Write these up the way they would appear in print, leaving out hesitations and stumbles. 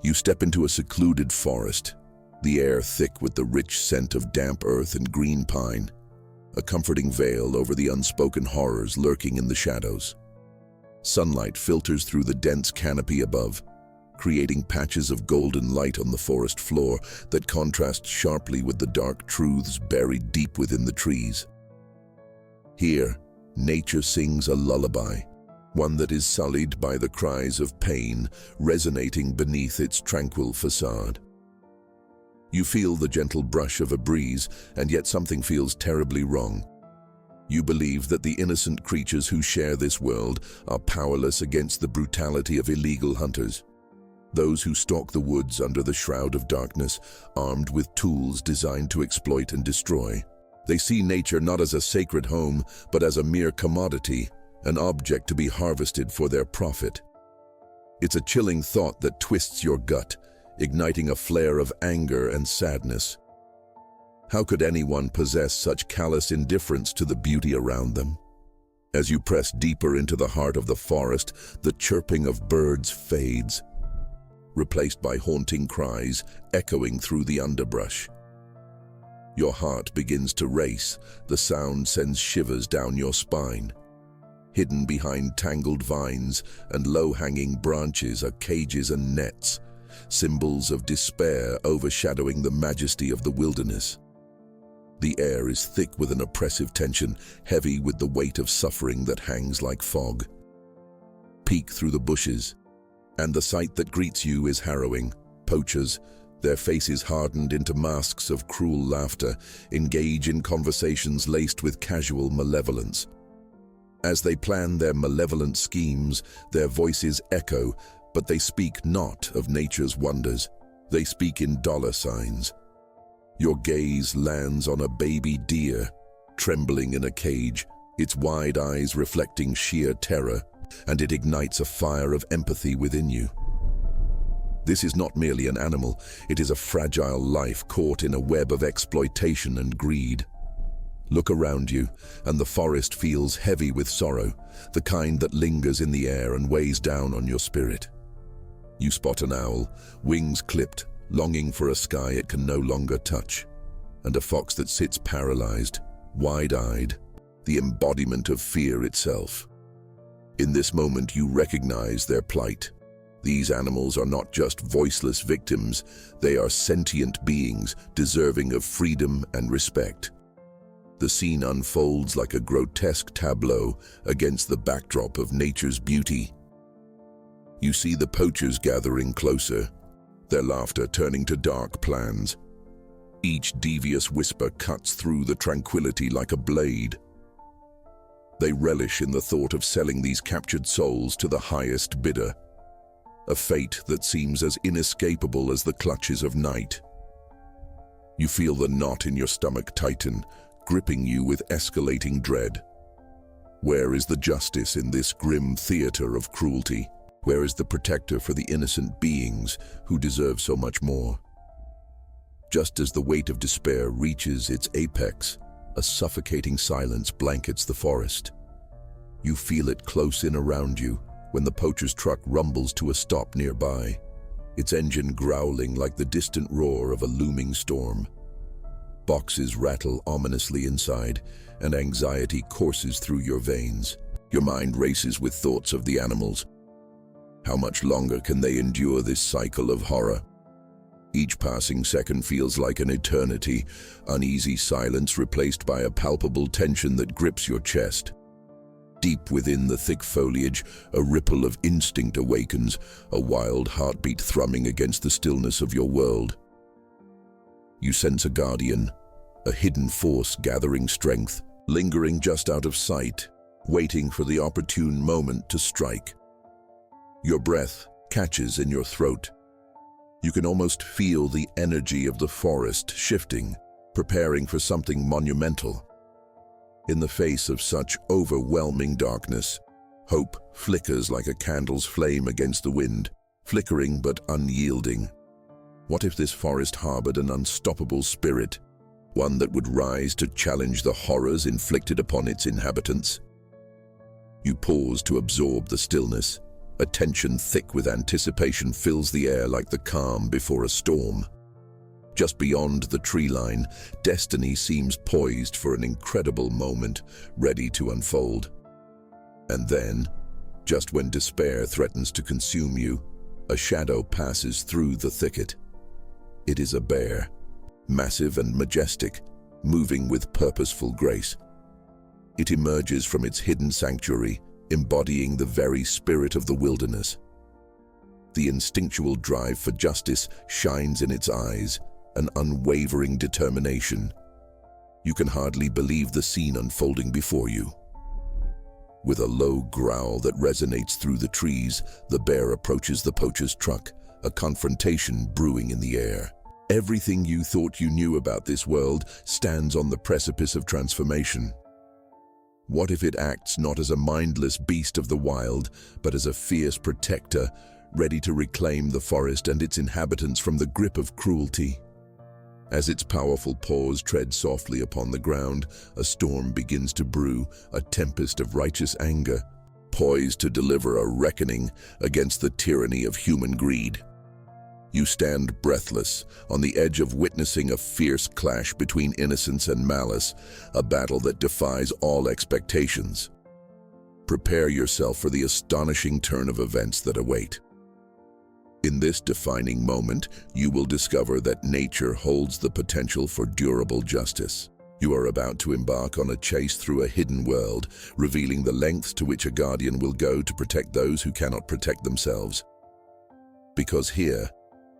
You step into a secluded forest, the air thick with the rich scent of damp earth and green pine, a comforting veil over the unspoken horrors lurking in the shadows. Sunlight filters through the dense canopy above, creating patches of golden light on the forest floor that contrast sharply with the dark truths buried deep within the trees. Here, nature sings a lullaby, one that is sullied by the cries of pain resonating beneath its tranquil facade. You feel the gentle brush of a breeze, and yet something feels terribly wrong. You believe that the innocent creatures who share this world are powerless against the brutality of illegal hunters. Those who stalk the woods under the shroud of darkness, armed with tools designed to exploit and destroy. They see nature not as a sacred home, but as a mere commodity, an object to be harvested for their profit. It's a chilling thought that twists your gut, igniting a flare of anger and sadness. How could anyone possess such callous indifference to the beauty around them? As you press deeper into the heart of the forest, the chirping of birds fades, replaced by haunting cries echoing through the underbrush. Your heart begins to race, the sound sends shivers down your spine. Hidden behind tangled vines and low-hanging branches are cages and nets, symbols of despair overshadowing the majesty of the wilderness. The air is thick with an oppressive tension, heavy with the weight of suffering that hangs like fog. Peek through the bushes, and the sight that greets you is harrowing. Poachers, their faces hardened into masks of cruel laughter, engage in conversations laced with casual malevolence. As they plan their malevolent schemes, their voices echo, but they speak not of nature's wonders. They speak in dollar signs. Your gaze lands on a baby deer, trembling in a cage, its wide eyes reflecting sheer terror, and it ignites a fire of empathy within you. This is not merely an animal, it is a fragile life caught in a web of exploitation and greed. Look around you, and the forest feels heavy with sorrow, the kind that lingers in the air and weighs down on your spirit. You spot an owl, wings clipped, longing for a sky it can no longer touch, and a fox that sits paralyzed, wide-eyed, the embodiment of fear itself. In this moment you recognize their plight. These animals are not just voiceless victims, they are sentient beings deserving of freedom and respect. The scene unfolds like a grotesque tableau against the backdrop of nature's beauty. You see the poachers gathering closer, their laughter turning to dark plans. Each devious whisper cuts through the tranquility like a blade. They relish in the thought of selling these captured souls to the highest bidder, a fate that seems as inescapable as the clutches of night. You feel the knot in your stomach tighten, gripping you with escalating dread. Where is the justice in this grim theater of cruelty? Where is the protector for the innocent beings who deserve so much more? Just as the weight of despair reaches its apex, a suffocating silence blankets the forest. You feel it close in around you when the poacher's truck rumbles to a stop nearby, its engine growling like the distant roar of a looming storm. Boxes rattle ominously inside, and anxiety courses through your veins. Your mind races with thoughts of the animals. How much longer can they endure this cycle of horror? Each passing second feels like an eternity, uneasy silence replaced by a palpable tension that grips your chest. Deep within the thick foliage, a ripple of instinct awakens, a wild heartbeat thrumming against the stillness of your world. You sense a guardian, a hidden force gathering strength, lingering just out of sight, waiting for the opportune moment to strike. Your breath catches in your throat. You can almost feel the energy of the forest shifting, preparing for something monumental. In the face of such overwhelming darkness, hope flickers like a candle's flame against the wind, flickering but unyielding. What if this forest harbored an unstoppable spirit, one that would rise to challenge the horrors inflicted upon its inhabitants? You pause to absorb the stillness, A tension thick with anticipation fills the air like the calm before a storm. Just beyond the tree line, destiny seems poised for an incredible moment, ready to unfold. And then, just when despair threatens to consume you, a shadow passes through the thicket. It is a bear, massive and majestic, moving with purposeful grace. It emerges from its hidden sanctuary, embodying the very spirit of the wilderness. The instinctual drive for justice shines in its eyes, an unwavering determination. You can hardly believe the scene unfolding before you. With a low growl that resonates through the trees, the bear approaches the poacher's truck, a confrontation brewing in the air. Everything you thought you knew about this world stands on the precipice of transformation. What if it acts not as a mindless beast of the wild, but as a fierce protector, ready to reclaim the forest and its inhabitants from the grip of cruelty? As its powerful paws tread softly upon the ground, a storm begins to brew, a tempest of righteous anger, poised to deliver a reckoning against the tyranny of human greed. You stand breathless, on the edge of witnessing a fierce clash between innocence and malice, a battle that defies all expectations. Prepare yourself for the astonishing turn of events that await. In this defining moment, you will discover that nature holds the potential for durable justice. You are about to embark on a chase through a hidden world, revealing the lengths to which a guardian will go to protect those who cannot protect themselves. Because here,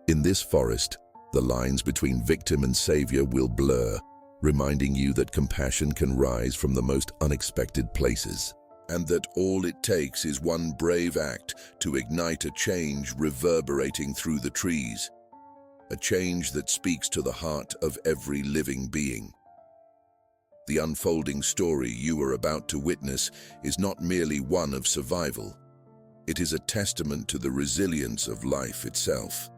in this forest, the lines between victim and savior will blur, reminding you that compassion can rise from the most unexpected places, and that all it takes is one brave act to ignite a change reverberating through the trees, a change that speaks to the heart of every living being. The unfolding story you are about to witness is not merely one of survival. It is a testament to the resilience of life itself.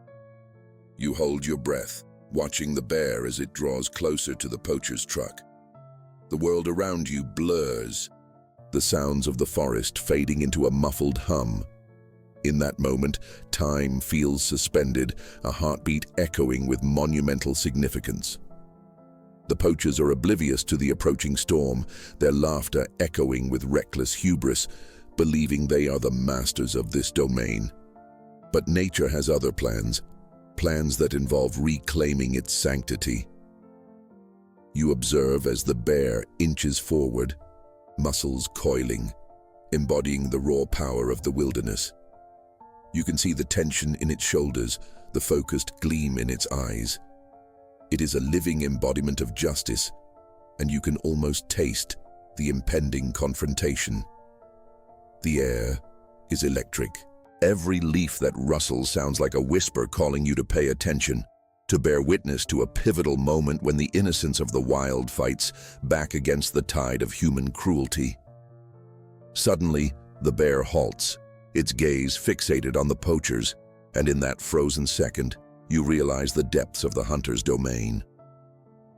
You hold your breath, watching the bear as it draws closer to the poacher's truck. The world around you blurs, the sounds of the forest fading into a muffled hum. In that moment, time feels suspended, a heartbeat echoing with monumental significance. The poachers are oblivious to the approaching storm, their laughter echoing with reckless hubris, believing they are the masters of this domain. But nature has other plans that involve reclaiming its sanctity. You observe as the bear inches forward, muscles coiling, embodying the raw power of the wilderness. You can see the tension in its shoulders, the focused gleam in its eyes. It is a living embodiment of justice, and you can almost taste the impending confrontation. The air is electric. Every leaf that rustles sounds like a whisper calling you to pay attention, to bear witness to a pivotal moment when the innocence of the wild fights back against the tide of human cruelty. Suddenly, the bear halts, its gaze fixated on the poachers, and in that frozen second, you realize the depths of the hunter's domain.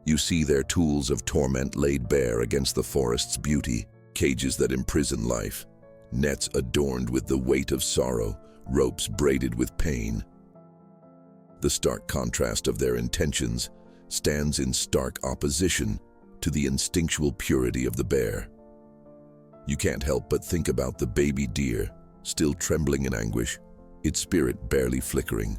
You see their tools of torment laid bare against the forest's beauty, cages that imprison life, nets adorned with the weight of sorrow, ropes braided with pain. The stark contrast of their intentions stands in stark opposition to the instinctual purity of the bear. You can't help but think about the baby deer, still trembling in anguish, its spirit barely flickering.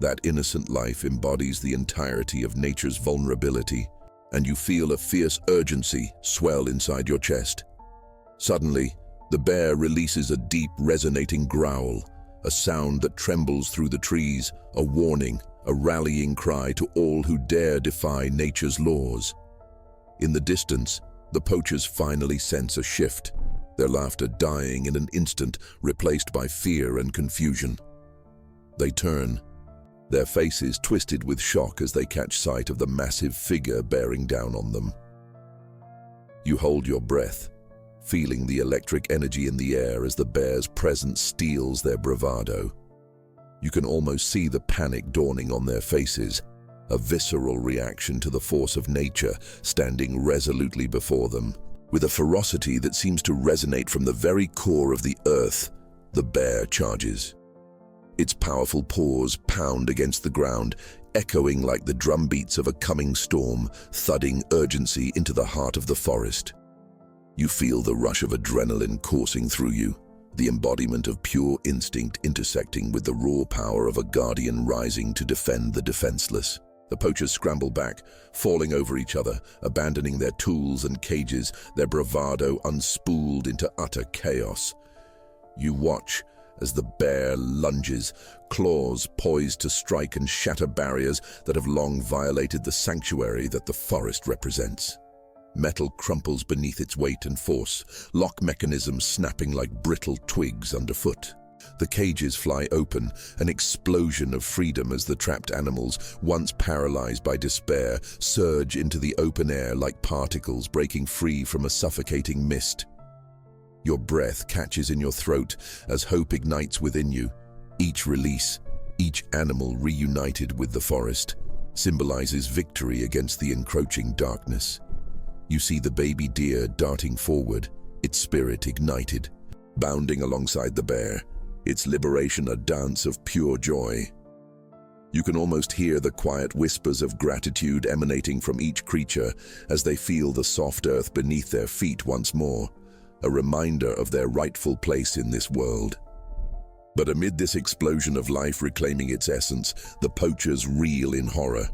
That innocent life embodies the entirety of nature's vulnerability, and you feel a fierce urgency swell inside your chest. Suddenly, the bear releases a deep, resonating growl, a sound that trembles through the trees, a warning, a rallying cry to all who dare defy nature's laws. In the distance, the poachers finally sense a shift, their laughter dying in an instant, replaced by fear and confusion. They turn, their faces twisted with shock as they catch sight of the massive figure bearing down on them. You hold your breath, feeling the electric energy in the air as the bear's presence steals their bravado. You can almost see the panic dawning on their faces, a visceral reaction to the force of nature standing resolutely before them. With a ferocity that seems to resonate from the very core of the earth, The bear charges. Its powerful paws pound against the ground, echoing like the drumbeats of a coming storm, thudding urgency into the heart of the forest. You feel the rush of adrenaline coursing through you, the embodiment of pure instinct intersecting with the raw power of a guardian rising to defend the defenseless. The poachers scramble back, falling over each other, abandoning their tools and cages, their bravado unspooled into utter chaos. You watch as the bear lunges, claws poised to strike and shatter barriers that have long violated the sanctuary that the forest represents. Metal crumples beneath its weight and force, lock mechanisms snapping like brittle twigs underfoot. The cages fly open, an explosion of freedom as the trapped animals, once paralyzed by despair, surge into the open air like particles breaking free from a suffocating mist. Your breath catches in your throat as hope ignites within you. Each release, each animal reunited with the forest, symbolizes victory against the encroaching darkness. You see the baby deer darting forward, its spirit ignited, bounding alongside the bear, its liberation a dance of pure joy. You can almost hear the quiet whispers of gratitude emanating from each creature as they feel the soft earth beneath their feet once more, a reminder of their rightful place in this world. But amid this explosion of life reclaiming its essence, the poachers reel in horror,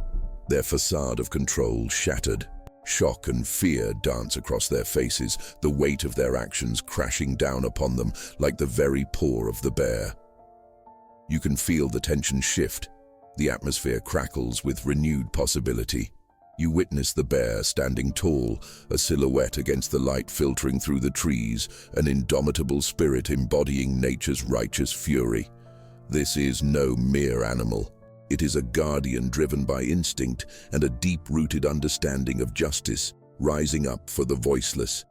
their facade of control shattered. Shock and fear dance across their faces, the weight of their actions crashing down upon them like the very paw of the bear. You can feel the tension shift. The atmosphere crackles with renewed possibility. You witness the bear standing tall, a silhouette against the light filtering through the trees, an indomitable spirit embodying nature's righteous fury. This is no mere animal. It is a guardian driven by instinct and a deep-rooted understanding of justice, rising up for the voiceless.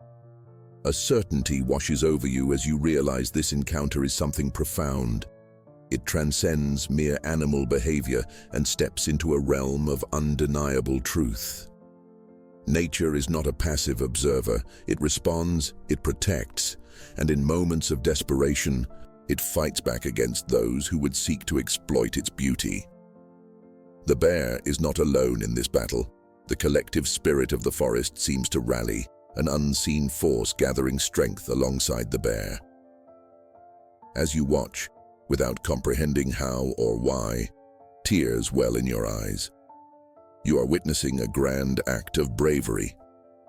A certainty washes over you as you realize this encounter is something profound. It transcends mere animal behavior and steps into a realm of undeniable truth. Nature is not a passive observer. It responds, it protects, and in moments of desperation, it fights back against those who would seek to exploit its beauty. The bear is not alone in this battle. The collective spirit of the forest seems to rally, an unseen force gathering strength alongside the bear. As you watch, without comprehending how or why, tears well in your eyes. You are witnessing a grand act of bravery,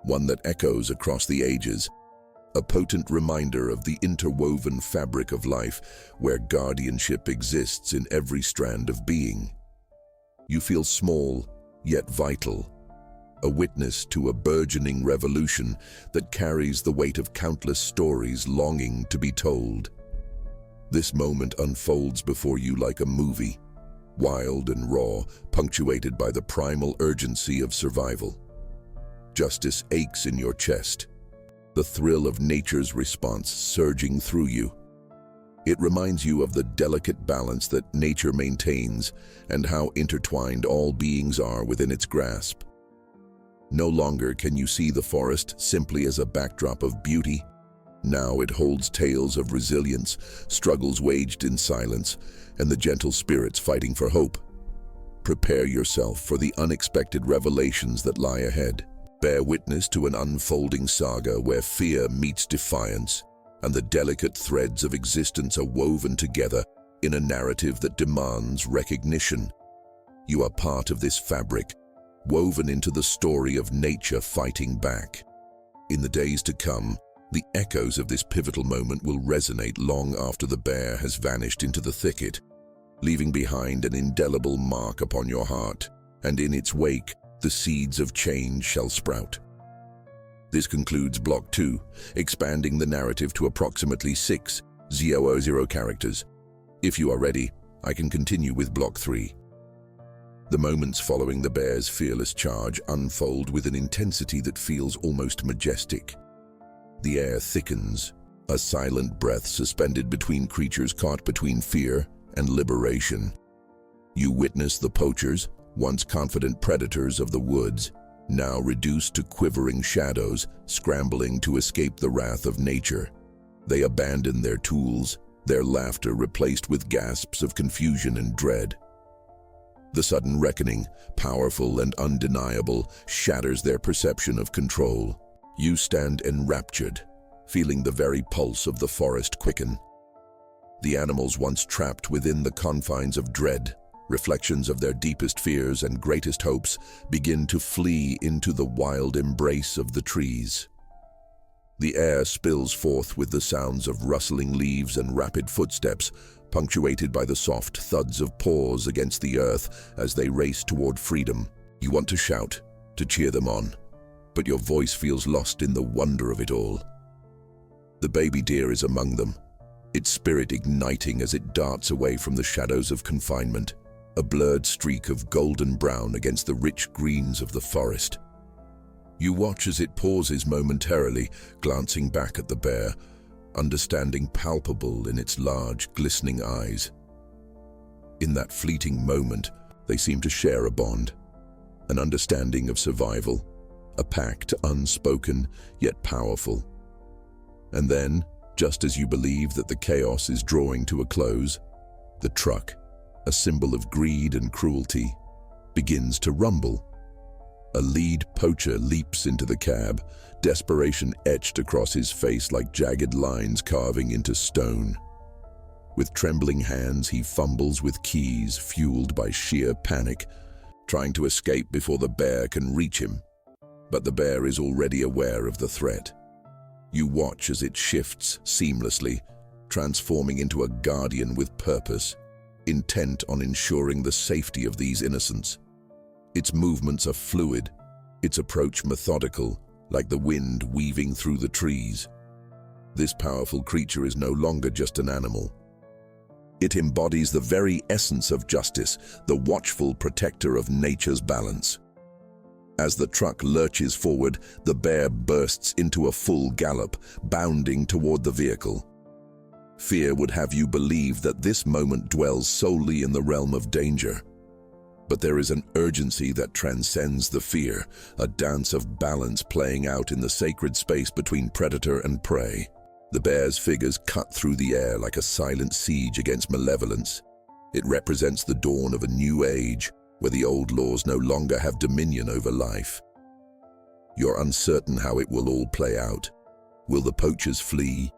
one that echoes across the ages, a potent reminder of the interwoven fabric of life where guardianship exists in every strand of being. You feel small, yet vital, a witness to a burgeoning revolution that carries the weight of countless stories longing to be told. This moment unfolds before you like a movie, wild and raw, punctuated by the primal urgency of survival. Justice aches in your chest, the thrill of nature's response surging through you. It reminds you of the delicate balance that nature maintains and how intertwined all beings are within its grasp. No longer can you see the forest simply as a backdrop of beauty. Now it holds tales of resilience, struggles waged in silence, and the gentle spirits fighting for hope. Prepare yourself for the unexpected revelations that lie ahead. Bear witness to an unfolding saga where fear meets defiance, and the delicate threads of existence are woven together in a narrative that demands recognition. You are part of this fabric, woven into the story of nature fighting back. In the days to come, the echoes of this pivotal moment will resonate long after the bear has vanished into the thicket, leaving behind an indelible mark upon your heart, and in its wake, the seeds of change shall sprout. This concludes Block 2, expanding the narrative to approximately 6,000 characters. If you are ready, I can continue with Block 3. The moments following the bear's fearless charge unfold with an intensity that feels almost majestic. The air thickens, a silent breath suspended between creatures caught between fear and liberation. You witness the poachers, once confident predators of the woods, now reduced to quivering shadows, scrambling to escape the wrath of nature. They abandon their tools, their laughter replaced with gasps of confusion and dread. The sudden reckoning, powerful and undeniable, shatters their perception of control. You stand enraptured, feeling the very pulse of the forest quicken. The animals once trapped within the confines of dread, reflections of their deepest fears and greatest hopes, begin to flee into the wild embrace of the trees. The air spills forth with the sounds of rustling leaves and rapid footsteps, punctuated by the soft thuds of paws against the earth as they race toward freedom. You want to shout, to cheer them on, but your voice feels lost in the wonder of it all. The baby deer is among them, its spirit igniting as it darts away from the shadows of confinement, a blurred streak of golden brown against the rich greens of the forest. You watch as it pauses momentarily, glancing back at the bear, understanding palpable in its large, glistening eyes. In that fleeting moment, they seem to share a bond, an understanding of survival, a pact unspoken yet powerful. And then, just as you believe that the chaos is drawing to a close, the truck, a symbol of greed and cruelty, begins to rumble. A lead poacher leaps into the cab, desperation etched across his face like jagged lines carving into stone. With trembling hands, he fumbles with keys, fueled by sheer panic, trying to escape before the bear can reach him. But the bear is already aware of the threat. You watch as it shifts seamlessly, transforming into a guardian with purpose, intent on ensuring the safety of these innocents. Its movements are fluid, its approach methodical, like the wind weaving through the trees. This powerful creature is no longer just an animal. It embodies the very essence of justice, the watchful protector of nature's balance. As the truck lurches forward, the bear bursts into a full gallop, bounding toward the vehicle. Fear would have you believe that this moment dwells solely in the realm of danger. But there is an urgency that transcends the fear, a dance of balance playing out in the sacred space between predator and prey. The bear's figures cut through the air like a silent siege against malevolence. It represents the dawn of a new age, where the old laws no longer have dominion over life. You're uncertain how it will all play out. Will the poachers flee?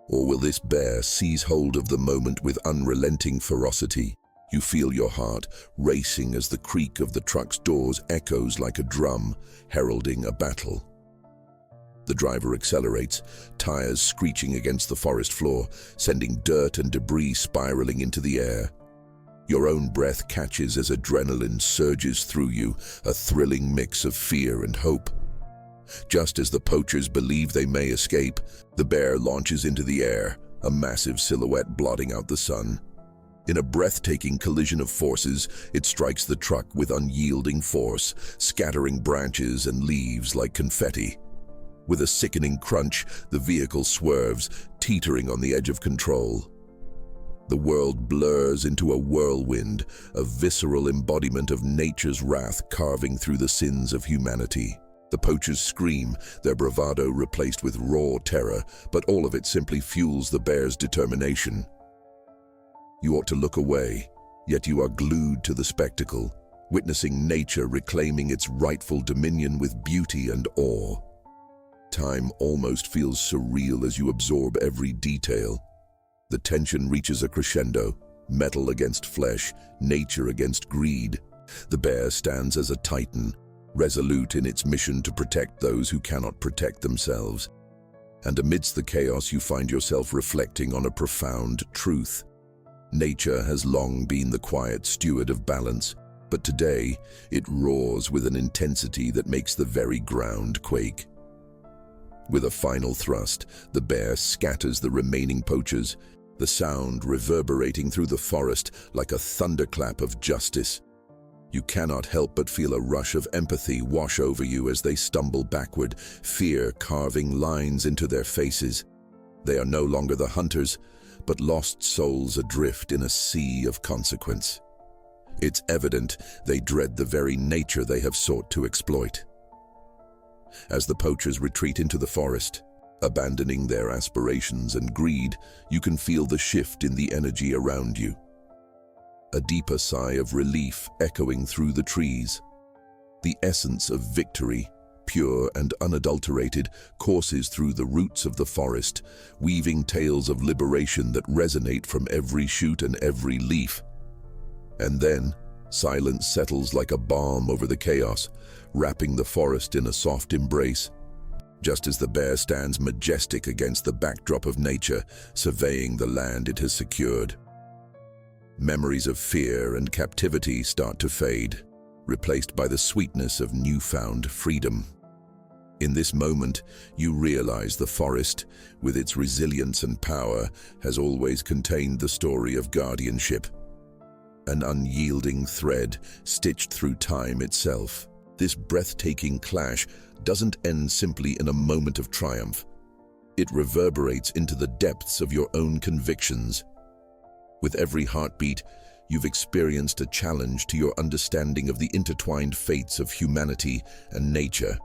Or will this bear seize hold of the moment with unrelenting ferocity? You feel your heart racing as the creak of the truck's doors echoes like a drum, heralding a battle. The driver accelerates, tires screeching against the forest floor, sending dirt and debris spiraling into the air. Your own breath catches as adrenaline surges through you, a thrilling mix of fear and hope. Just as the poachers believe they may escape, the bear launches into the air, a massive silhouette blotting out the sun. In a breathtaking collision of forces, it strikes the truck with unyielding force, scattering branches and leaves like confetti. With a sickening crunch, the vehicle swerves, teetering on the edge of control. The world blurs into a whirlwind, a visceral embodiment of nature's wrath carving through the sins of humanity. The poachers scream, their bravado replaced with raw terror, but all of it simply fuels the bear's determination. You ought to look away, yet you are glued to the spectacle, witnessing nature reclaiming its rightful dominion with beauty and awe. Time almost feels surreal as you absorb every detail. The tension reaches a crescendo, metal against flesh, nature against greed. The bear stands as a titan, resolute in its mission to protect those who cannot protect themselves. And amidst the chaos, you find yourself reflecting on a profound truth. Nature has long been the quiet steward of balance, but today it roars with an intensity that makes the very ground quake. With a final thrust, the bear scatters the remaining poachers, the sound reverberating through the forest like a thunderclap of justice. You cannot help but feel a rush of empathy wash over you as they stumble backward, fear carving lines into their faces. They are no longer the hunters, but lost souls adrift in a sea of consequence. It's evident they dread the very nature they have sought to exploit. As the poachers retreat into the forest, Abandoning their aspirations and greed, you can feel the shift in the energy around you. A deeper sigh of relief echoing through the trees. The essence of victory, pure and unadulterated, courses through the roots of the forest, weaving tales of liberation that resonate from every shoot and every leaf. And then, silence settles like a balm over the chaos, wrapping the forest in a soft embrace. Just as the bear stands majestic against the backdrop of nature, surveying the land it has secured. Memories of fear and captivity start to fade, replaced by the sweetness of newfound freedom. In this moment, you realize the forest, with its resilience and power, has always contained the story of guardianship. An unyielding thread stitched through time itself. This breathtaking clash doesn't end simply in a moment of triumph. It reverberates into the depths of your own convictions. With every heartbeat, you've experienced a challenge to your understanding of the intertwined fates of humanity and nature.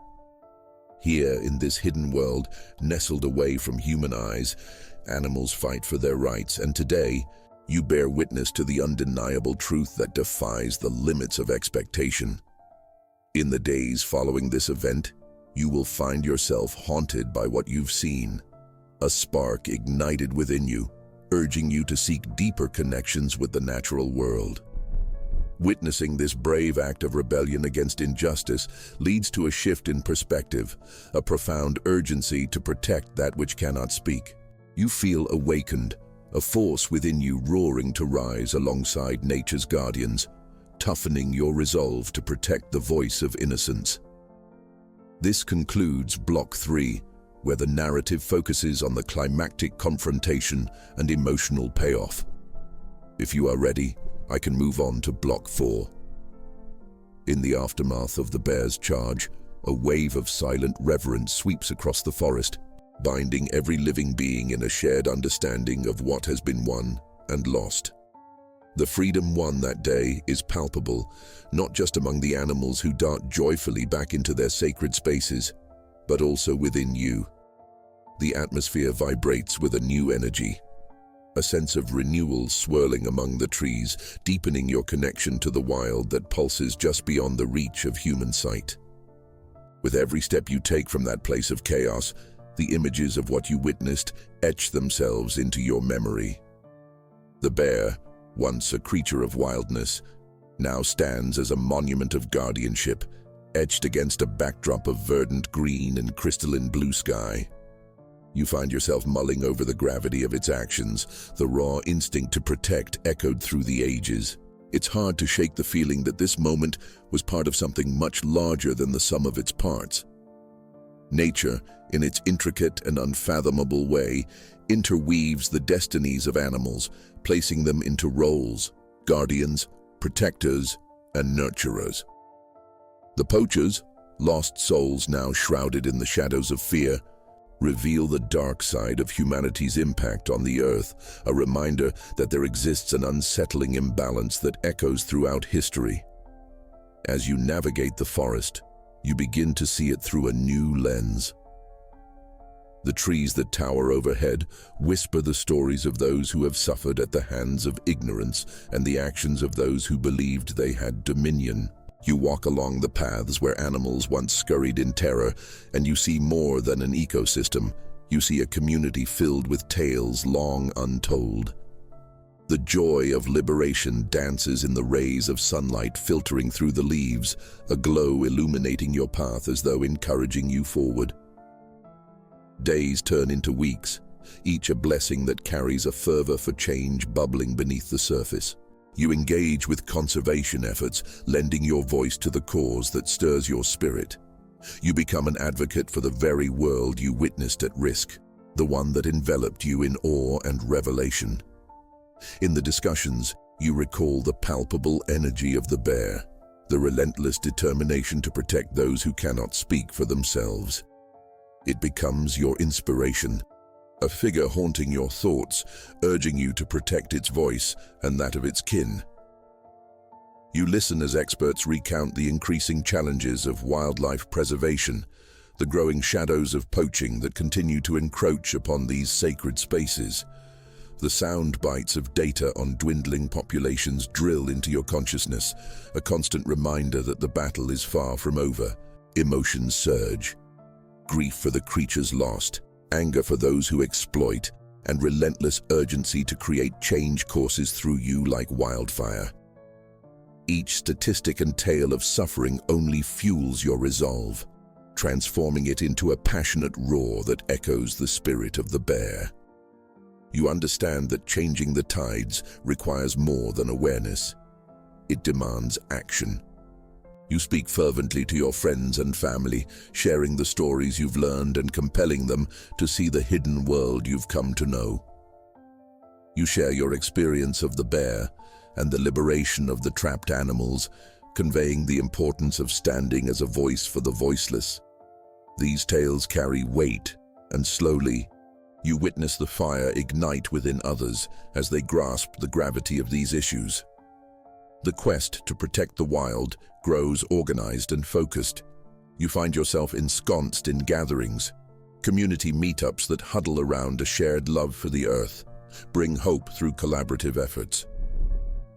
Here, in this hidden world, nestled away from human eyes, animals fight for their rights, and today, you bear witness to the undeniable truth that defies the limits of expectation. In the days following this event, you will find yourself haunted by what you've seen. A spark ignited within you, urging you to seek deeper connections with the natural world. Witnessing this brave act of rebellion against injustice leads to a shift in perspective, a profound urgency to protect that which cannot speak. You feel awakened, a force within you roaring to rise alongside nature's guardians, toughening your resolve to protect the voice of innocence. This concludes Block 3, where the narrative focuses on the climactic confrontation and emotional payoff. If you are ready, I can move on to Block 4. In the aftermath of the bear's charge, a wave of silent reverence sweeps across the forest, binding every living being in a shared understanding of what has been won and lost. The freedom won that day is palpable, not just among the animals who dart joyfully back into their sacred spaces, but also within you. The atmosphere vibrates with a new energy, a sense of renewal swirling among the trees, deepening your connection to the wild that pulses just beyond the reach of human sight. With every step you take from that place of chaos, the images of what you witnessed etch themselves into your memory. The bear, once a creature of wildness, now stands as a monument of guardianship, etched against a backdrop of verdant green and crystalline blue sky. You find yourself mulling over the gravity of its actions, the raw instinct to protect echoed through the ages. It's hard to shake the feeling that this moment was part of something much larger than the sum of its parts. Nature, in its intricate and unfathomable way, interweaves the destinies of animals, placing them into roles: guardians, protectors, and nurturers. The poachers, lost souls now shrouded in the shadows of fear, reveal the dark side of humanity's impact on the earth, a reminder that there exists an unsettling imbalance that echoes throughout history. As you navigate the forest, you begin to see it through a new lens. The trees that tower overhead whisper the stories of those who have suffered at the hands of ignorance and the actions of those who believed they had dominion. You walk along the paths where animals once scurried in terror, and you see more than an ecosystem. You see a community filled with tales long untold. The joy of liberation dances in the rays of sunlight filtering through the leaves, a glow illuminating your path as though encouraging you forward. Days turn into weeks, each a blessing that carries a fervor for change bubbling beneath the surface. You engage with conservation efforts, lending your voice to the cause that stirs your spirit. You become an advocate for the very world you witnessed at risk, the one that enveloped you in awe and revelation. In the discussions, you recall the palpable energy of the bear, the relentless determination to protect those who cannot speak for themselves. It becomes your inspiration, a figure haunting your thoughts, urging you to protect its voice and that of its kin. You listen as experts recount the increasing challenges of wildlife preservation, the growing shadows of poaching that continue to encroach upon these sacred spaces. The sound bites of data on dwindling populations drill into your consciousness, a constant reminder that the battle is far from over. Emotions surge. Grief for the creatures lost, anger for those who exploit, and relentless urgency to create change courses through you like wildfire. Each statistic and tale of suffering only fuels your resolve, transforming it into a passionate roar that echoes the spirit of the bear. You understand that changing the tides requires more than awareness. It demands action. You speak fervently to your friends and family, sharing the stories you've learned and compelling them to see the hidden world you've come to know. You share your experience of the bear and the liberation of the trapped animals, conveying the importance of standing as a voice for the voiceless. These tales carry weight, and slowly, you witness the fire ignite within others as they grasp the gravity of these issues. The quest to protect the wild grows organized and focused. You find yourself ensconced in gatherings, community meetups that huddle around a shared love for the earth, bring hope through collaborative efforts.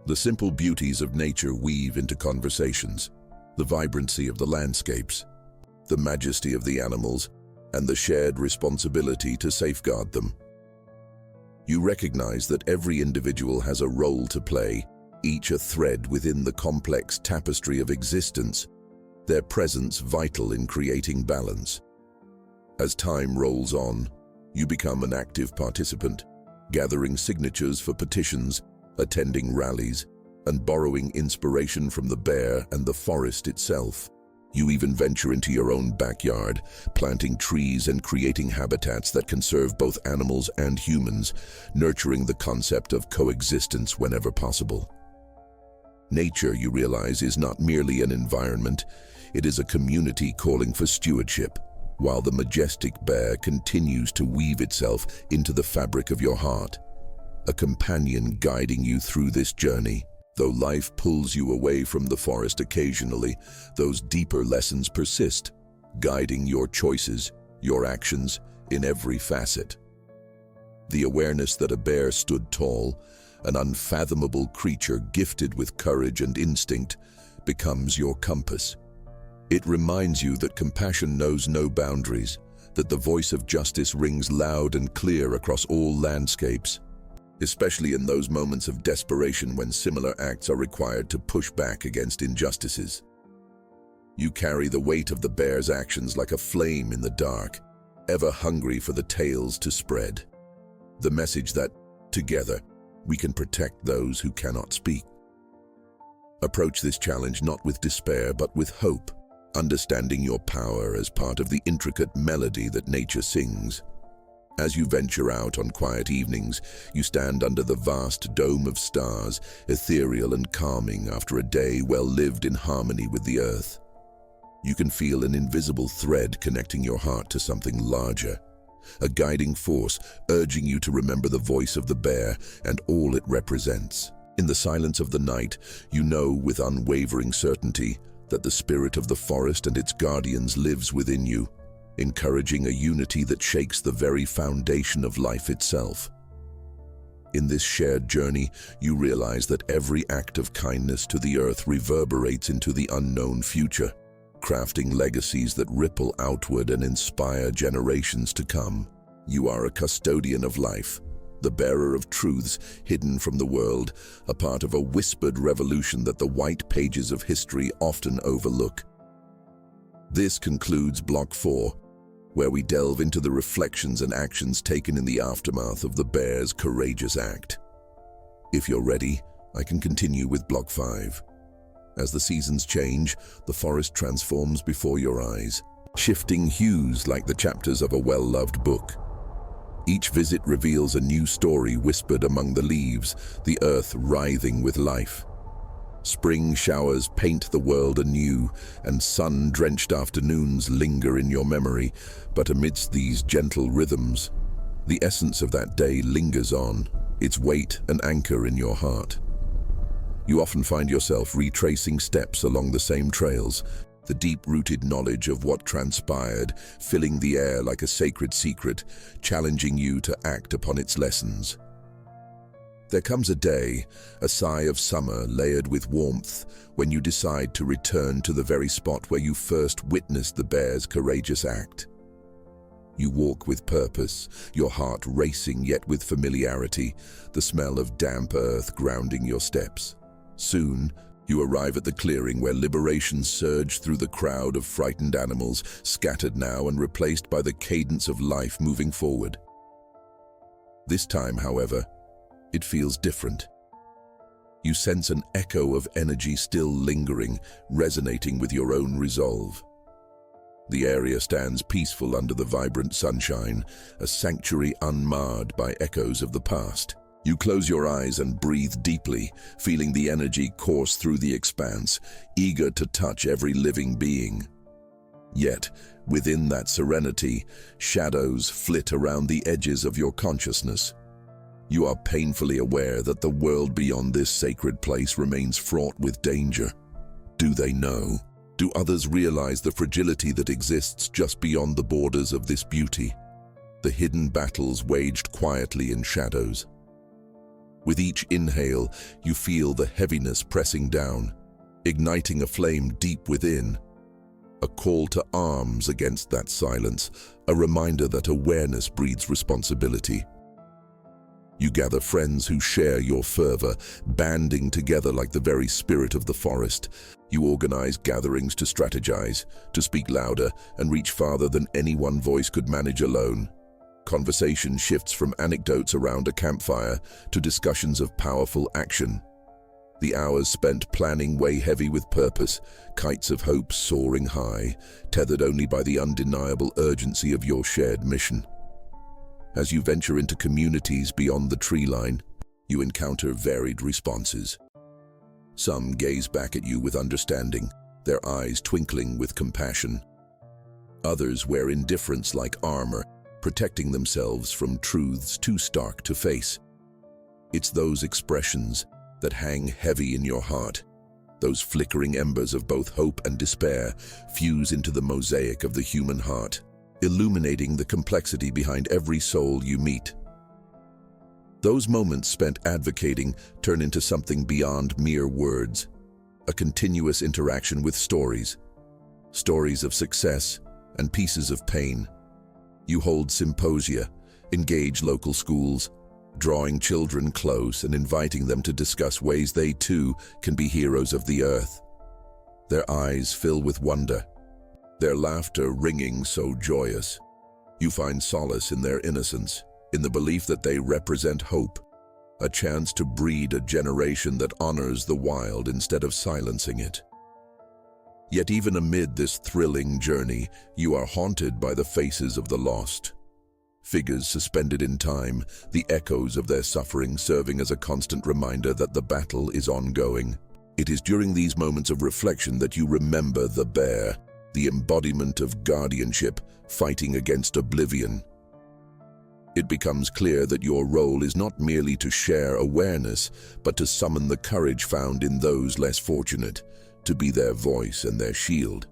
The simple beauties of nature weave into conversations, the vibrancy of the landscapes, the majesty of the animals, and the shared responsibility to safeguard them. You recognize that every individual has a role to play, each a thread within the complex tapestry of existence, their presence vital in creating balance. As time rolls on, you become an active participant, gathering signatures for petitions, attending rallies, and borrowing inspiration from the bear and the forest itself. You even venture into your own backyard, planting trees and creating habitats that can serve both animals and humans, nurturing the concept of coexistence whenever possible. Nature, you realize, is not merely an environment, it is a community calling for stewardship, while the majestic bear continues to weave itself into the fabric of your heart, a companion guiding you through this journey. Though life pulls you away from the forest occasionally, those deeper lessons persist, guiding your choices, your actions, in every facet. The awareness that a bear stood tall, an unfathomable creature gifted with courage and instinct, becomes your compass. It reminds you that compassion knows no boundaries, that the voice of justice rings loud and clear across all landscapes, especially in those moments of desperation when similar acts are required to push back against injustices. You carry the weight of the bear's actions like a flame in the dark, ever hungry for the tales to spread. The message that, together, we can protect those who cannot speak. Approach this challenge not with despair but with hope, understanding your power as part of the intricate melody that nature sings. As you venture out on quiet evenings, you stand under the vast dome of stars, ethereal and calming after a day well lived in harmony with the earth. You can feel an invisible thread connecting your heart to something larger, a guiding force urging you to remember the voice of the bear and all it represents. In the silence of the night, you know with unwavering certainty that the spirit of the forest and its guardians lives within you, encouraging a unity that shakes the very foundation of life itself. In this shared journey, you realize that every act of kindness to the earth reverberates into the unknown future, crafting legacies that ripple outward and inspire generations to come. You are a custodian of life, the bearer of truths hidden from the world, a part of a whispered revolution that the white pages of history often overlook. This concludes Block 4, where we delve into the reflections and actions taken in the aftermath of the bear's courageous act. If you're ready, I can continue with Block 5. As the seasons change, the forest transforms before your eyes, shifting hues like the chapters of a well-loved book. Each visit reveals a new story whispered among the leaves, the earth writhing with life. Spring showers paint the world anew, and sun-drenched afternoons linger in your memory, but amidst these gentle rhythms, the essence of that day lingers on, its weight an anchor in your heart. You often find yourself retracing steps along the same trails, the deep-rooted knowledge of what transpired, filling the air like a sacred secret, challenging you to act upon its lessons. There comes a day, a sigh of summer layered with warmth, when you decide to return to the very spot where you first witnessed the bear's courageous act. You walk with purpose, your heart racing yet with familiarity, the smell of damp earth grounding your steps. Soon, you arrive at the clearing where liberation surged through the crowd of frightened animals, scattered now and replaced by the cadence of life moving forward. This time, however, it feels different. You sense an echo of energy still lingering, resonating with your own resolve. The area stands peaceful under the vibrant sunshine, a sanctuary unmarred by echoes of the past. You close your eyes and breathe deeply, feeling the energy course through the expanse, eager to touch every living being. Yet, within that serenity, shadows flit around the edges of your consciousness. You are painfully aware that the world beyond this sacred place remains fraught with danger. Do they know? Do others realize the fragility that exists just beyond the borders of this beauty? The hidden battles waged quietly in shadows. With each inhale, you feel the heaviness pressing down, igniting a flame deep within. A call to arms against that silence, a reminder that awareness breeds responsibility. You gather friends who share your fervor, banding together like the very spirit of the forest. You organize gatherings to strategize, to speak louder, and reach farther than any one voice could manage alone. Conversation shifts from anecdotes around a campfire to discussions of powerful action. The hours spent planning weigh heavy with purpose, kites of hope soaring high, tethered only by the undeniable urgency of your shared mission. As you venture into communities beyond the tree line, you encounter varied responses. Some gaze back at you with understanding, their eyes twinkling with compassion. Others wear indifference like armor, protecting themselves from truths too stark to face. It's those expressions that hang heavy in your heart. Those flickering embers of both hope and despair fuse into the mosaic of the human heart, illuminating the complexity behind every soul you meet. Those moments spent advocating turn into something beyond mere words, a continuous interaction with stories of success and pieces of pain. You hold symposia, engage local schools, drawing children close and inviting them to discuss ways they too can be heroes of the earth. Their eyes fill with wonder, their laughter ringing so joyous. You find solace in their innocence, in the belief that they represent hope, a chance to breed a generation that honors the wild instead of silencing it. Yet even amid this thrilling journey, you are haunted by the faces of the lost. Figures suspended in time, the echoes of their suffering serving as a constant reminder that the battle is ongoing. It is during these moments of reflection that you remember the bear, the embodiment of guardianship, fighting against oblivion. It becomes clear that your role is not merely to share awareness, but to summon the courage found in those less fortunate, to be their voice and their shield.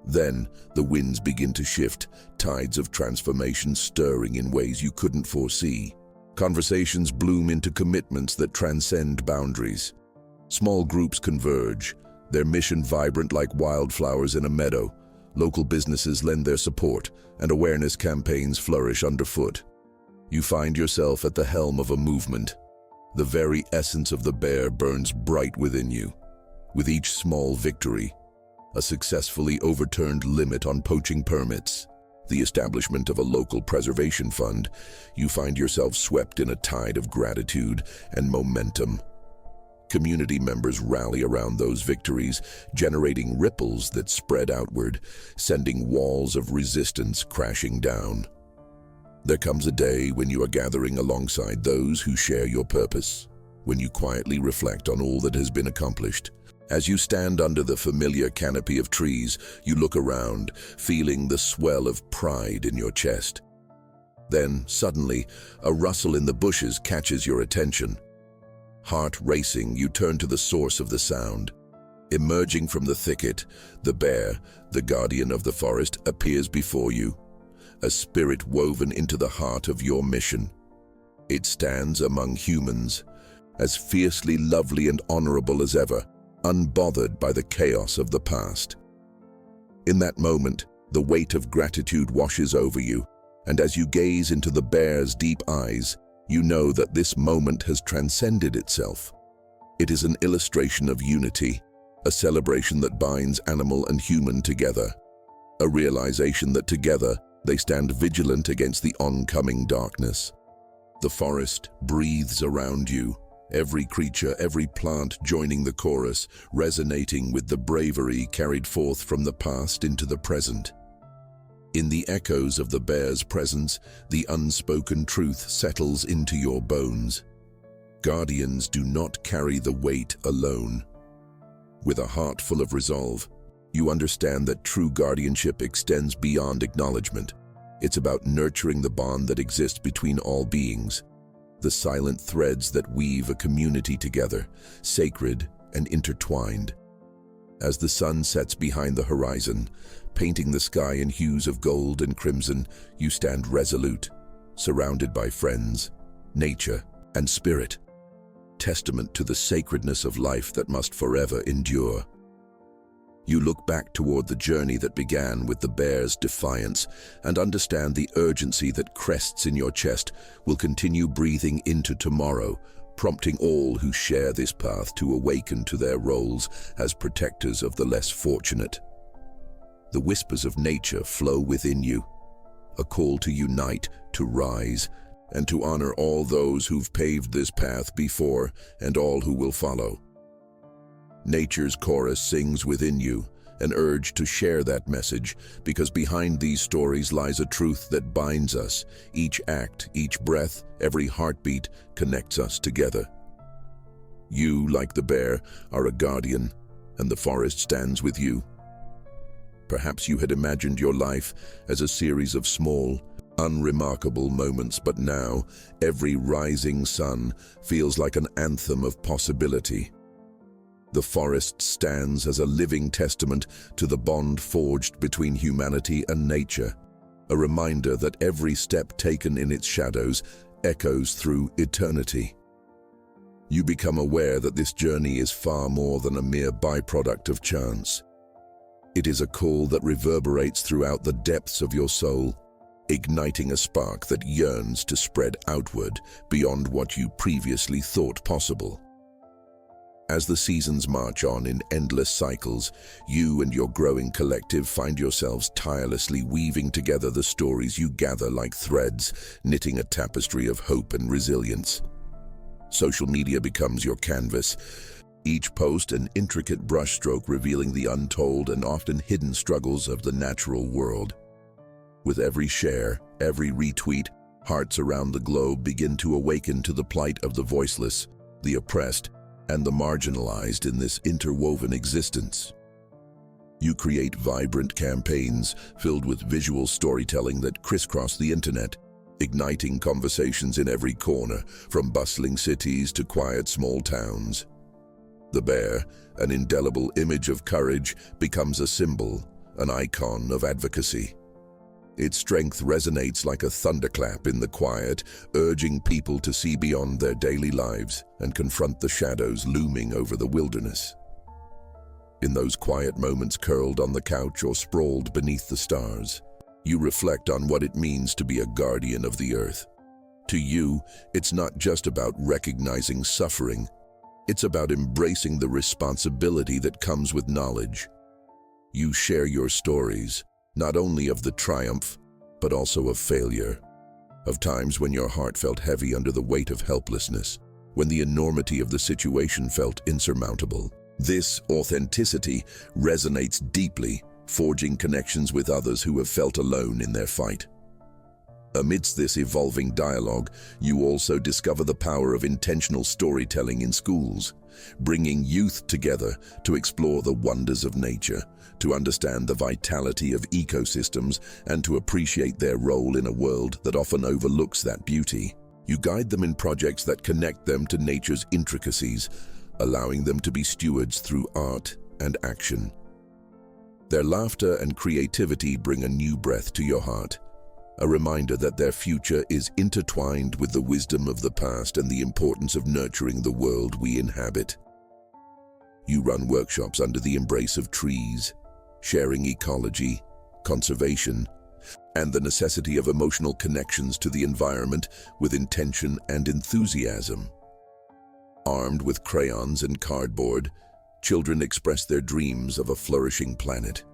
Then, the winds begin to shift, tides of transformation stirring in ways you couldn't foresee. Conversations bloom into commitments that transcend boundaries. Small groups converge, their mission vibrant like wildflowers in a meadow. Local businesses lend their support, and awareness campaigns flourish underfoot. You find yourself at the helm of a movement. The very essence of the bear burns bright within you. With each small victory, a successfully overturned limit on poaching permits, the establishment of a local preservation fund, you find yourself swept in a tide of gratitude and momentum. Community members rally around those victories, generating ripples that spread outward, sending walls of resistance crashing down. There comes a day when you are gathering alongside those who share your purpose, when you quietly reflect on all that has been accomplished. As you stand under the familiar canopy of trees, you look around, feeling the swell of pride in your chest. Then, suddenly, a rustle in the bushes catches your attention. Heart racing, you turn to the source of the sound. Emerging from the thicket, the bear, the guardian of the forest, appears before you, a spirit woven into the heart of your mission. It stands among humans, as fiercely lovely and honorable as ever, unbothered by the chaos of the past. In that moment, the weight of gratitude washes over you, and as you gaze into the bear's deep eyes, you know that this moment has transcended itself. It is an illustration of unity, a celebration that binds animal and human together, a realization that together they stand vigilant against the oncoming darkness. The forest breathes around you, every creature, every plant joining the chorus, resonating with the bravery carried forth from the past into the present. In the echoes of the bear's presence, the unspoken truth settles into your bones. Guardians do not carry the weight alone. With a heart full of resolve, you understand that true guardianship extends beyond acknowledgement. It's about nurturing the bond that exists between all beings, the silent threads that weave a community together, sacred and intertwined. As the sun sets behind the horizon, painting the sky in hues of gold and crimson, you stand resolute, surrounded by friends, nature, and spirit, testament to the sacredness of life that must forever endure. You look back toward the journey that began with the bear's defiance and understand the urgency that crests in your chest will continue breathing into tomorrow, prompting all who share this path to awaken to their roles as protectors of the less fortunate. The whispers of nature flow within you, a call to unite, to rise, and to honor all those who've paved this path before and all who will follow. Nature's chorus sings within you, an urge to share that message, because behind these stories lies a truth that binds us. Each act, each breath, every heartbeat connects us together. You, like the bear, are a guardian, and the forest stands with you. Perhaps you had imagined your life as a series of small, unremarkable moments, but now every rising sun feels like an anthem of possibility. The forest stands as a living testament to the bond forged between humanity and nature, a reminder that every step taken in its shadows echoes through eternity. You become aware that this journey is far more than a mere byproduct of chance. It is a call that reverberates throughout the depths of your soul, igniting a spark that yearns to spread outward beyond what you previously thought possible. As the seasons march on in endless cycles, you and your growing collective find yourselves tirelessly weaving together the stories you gather like threads, knitting a tapestry of hope and resilience. Social media becomes your canvas, each post an intricate brushstroke revealing the untold and often hidden struggles of the natural world. With every share, every retweet, hearts around the globe begin to awaken to the plight of the voiceless, the oppressed, and the marginalized in this interwoven existence. You create vibrant campaigns filled with visual storytelling that crisscross the internet, igniting conversations in every corner, from bustling cities to quiet small towns. The bear, an indelible image of courage, becomes a symbol, an icon of advocacy. Its strength resonates like a thunderclap in the quiet, urging people to see beyond their daily lives and confront the shadows looming over the wilderness. In those quiet moments curled on the couch or sprawled beneath the stars, you reflect on what it means to be a guardian of the earth. To you, it's not just about recognizing suffering, it's about embracing the responsibility that comes with knowledge. You share your stories, not only of the triumph, but also of failure, of times when your heart felt heavy under the weight of helplessness, when the enormity of the situation felt insurmountable. This authenticity resonates deeply, forging connections with others who have felt alone in their fight. Amidst this evolving dialogue, you also discover the power of intentional storytelling in schools, bringing youth together to explore the wonders of nature, to understand the vitality of ecosystems, and to appreciate their role in a world that often overlooks that beauty. You guide them in projects that connect them to nature's intricacies, allowing them to be stewards through art, and action. Their laughter and creativity bring a new breath to your heart, a reminder that their future is intertwined with the wisdom of the past and the importance of nurturing the world we inhabit. You run workshops under the embrace of trees, sharing ecology, conservation, and the necessity of emotional connections to the environment with intention and enthusiasm. Armed with crayons and cardboard, children express their dreams of a flourishing planet.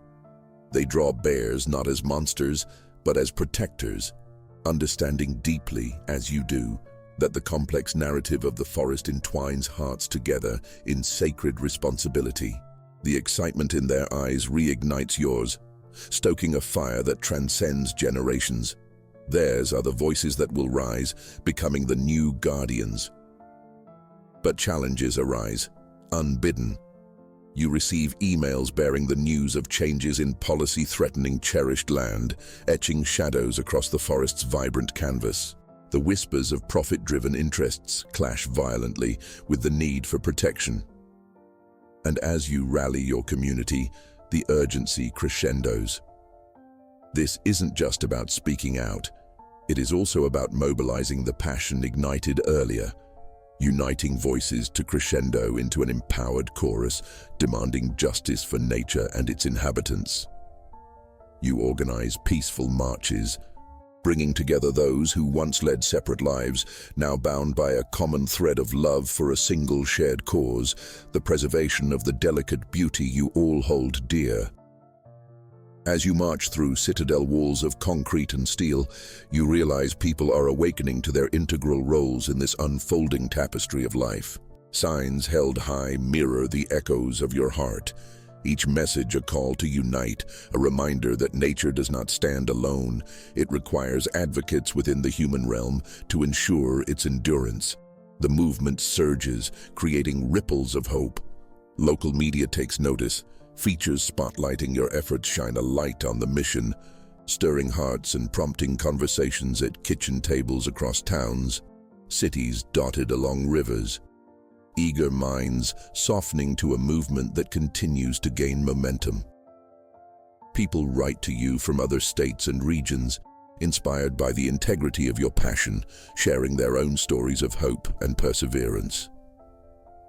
They draw bears not as monsters, but as protectors, understanding deeply, as you do, that the complex narrative of the forest entwines hearts together in sacred responsibility. The excitement in their eyes reignites yours, stoking a fire that transcends generations. Theirs are the voices that will rise, becoming the new guardians. But challenges arise, unbidden. You receive emails bearing the news of changes in policy threatening cherished land, etching shadows across the forest's vibrant canvas. The whispers of profit-driven interests clash violently with the need for protection. And as you rally your community, the urgency crescendos. This isn't just about speaking out. It is also about mobilizing the passion ignited earlier, uniting voices to crescendo into an empowered chorus, demanding justice for nature and its inhabitants. You organize peaceful marches, bringing together those who once led separate lives, now bound by a common thread of love for a single shared cause, the preservation of the delicate beauty you all hold dear. As you march through citadel walls of concrete and steel, you realize people are awakening to their integral roles in this unfolding tapestry of life. Signs held high mirror the echoes of your heart, each message a call to unite, a reminder that nature does not stand alone. It requires advocates within the human realm to ensure its endurance. The movement surges, creating ripples of hope. Local media takes notice. Features spotlighting your efforts shine a light on the mission, stirring hearts and prompting conversations at kitchen tables across towns, cities dotted along rivers. Eager minds softening to a movement that continues to gain momentum. People write to you from other states and regions, inspired by the integrity of your passion, sharing their own stories of hope and perseverance.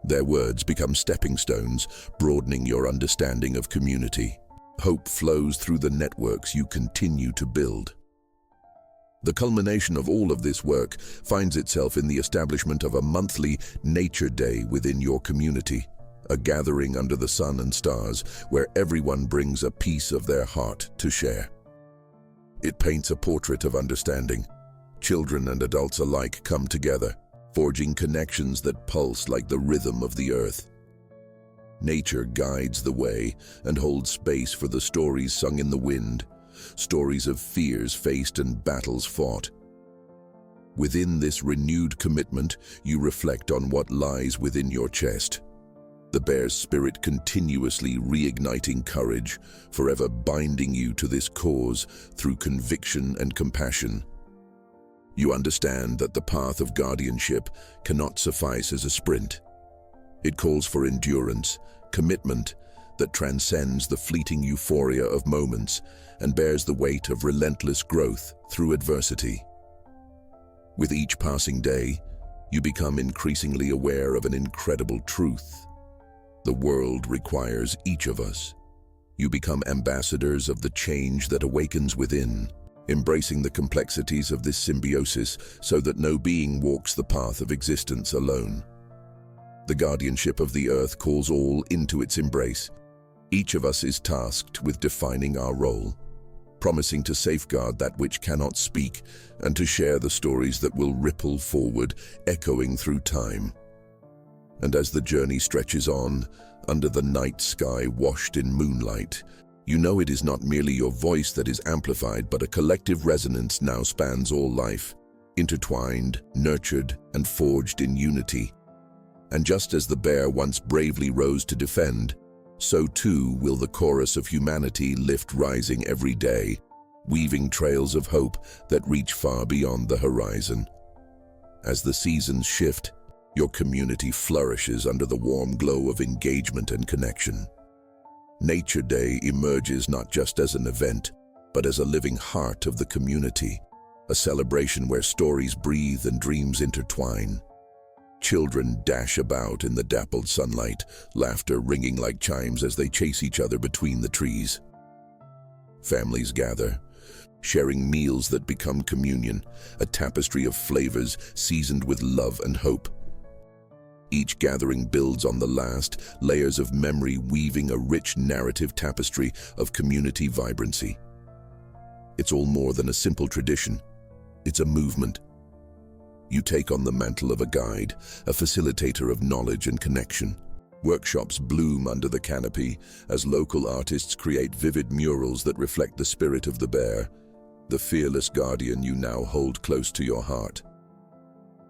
Their words become stepping stones, broadening your understanding of community. Hope flows through the networks you continue to build. The culmination of all of this work finds itself in the establishment of a monthly Nature Day within your community, a gathering under the sun and stars where everyone brings a piece of their heart to share. It paints a portrait of understanding. Children and adults alike come together, forging connections that pulse like the rhythm of the earth. Nature guides the way and holds space for the stories sung in the wind, stories of fears faced and battles fought. Within this renewed commitment, you reflect on what lies within your chest. The bear's spirit continuously reigniting courage, forever binding you to this cause through conviction and compassion. You understand that the path of guardianship cannot suffice as a sprint. It calls for endurance, commitment that transcends the fleeting euphoria of moments and bears the weight of relentless growth through adversity. With each passing day, you become increasingly aware of an incredible truth. The world requires each of us. You become ambassadors of the change that awakens within, embracing the complexities of this symbiosis so that no being walks the path of existence alone. The guardianship of the earth calls all into its embrace. Each of us is tasked with defining our role, promising to safeguard that which cannot speak and to share the stories that will ripple forward, echoing through time. And as the journey stretches on, under the night sky washed in moonlight, you know it is not merely your voice that is amplified, but a collective resonance now spans all life, intertwined, nurtured, and forged in unity. And just as the bear once bravely rose to defend, so too will the chorus of humanity lift, rising every day, weaving trails of hope that reach far beyond the horizon. As the seasons shift, your community flourishes under the warm glow of engagement and connection. Nature Day emerges not just as an event, but as a living heart of the community, a celebration where stories breathe and dreams intertwine. Children dash about in the dappled sunlight, laughter ringing like chimes as they chase each other between the trees. Families gather, sharing meals that become communion, a tapestry of flavors seasoned with love and hope. Each gathering builds on the last, layers of memory weaving a rich narrative tapestry of community vibrancy. It's all more than a simple tradition. It's a movement. You take on the mantle of a guide, a facilitator of knowledge and connection. Workshops bloom under the canopy as local artists create vivid murals that reflect the spirit of the bear, the fearless guardian you now hold close to your heart.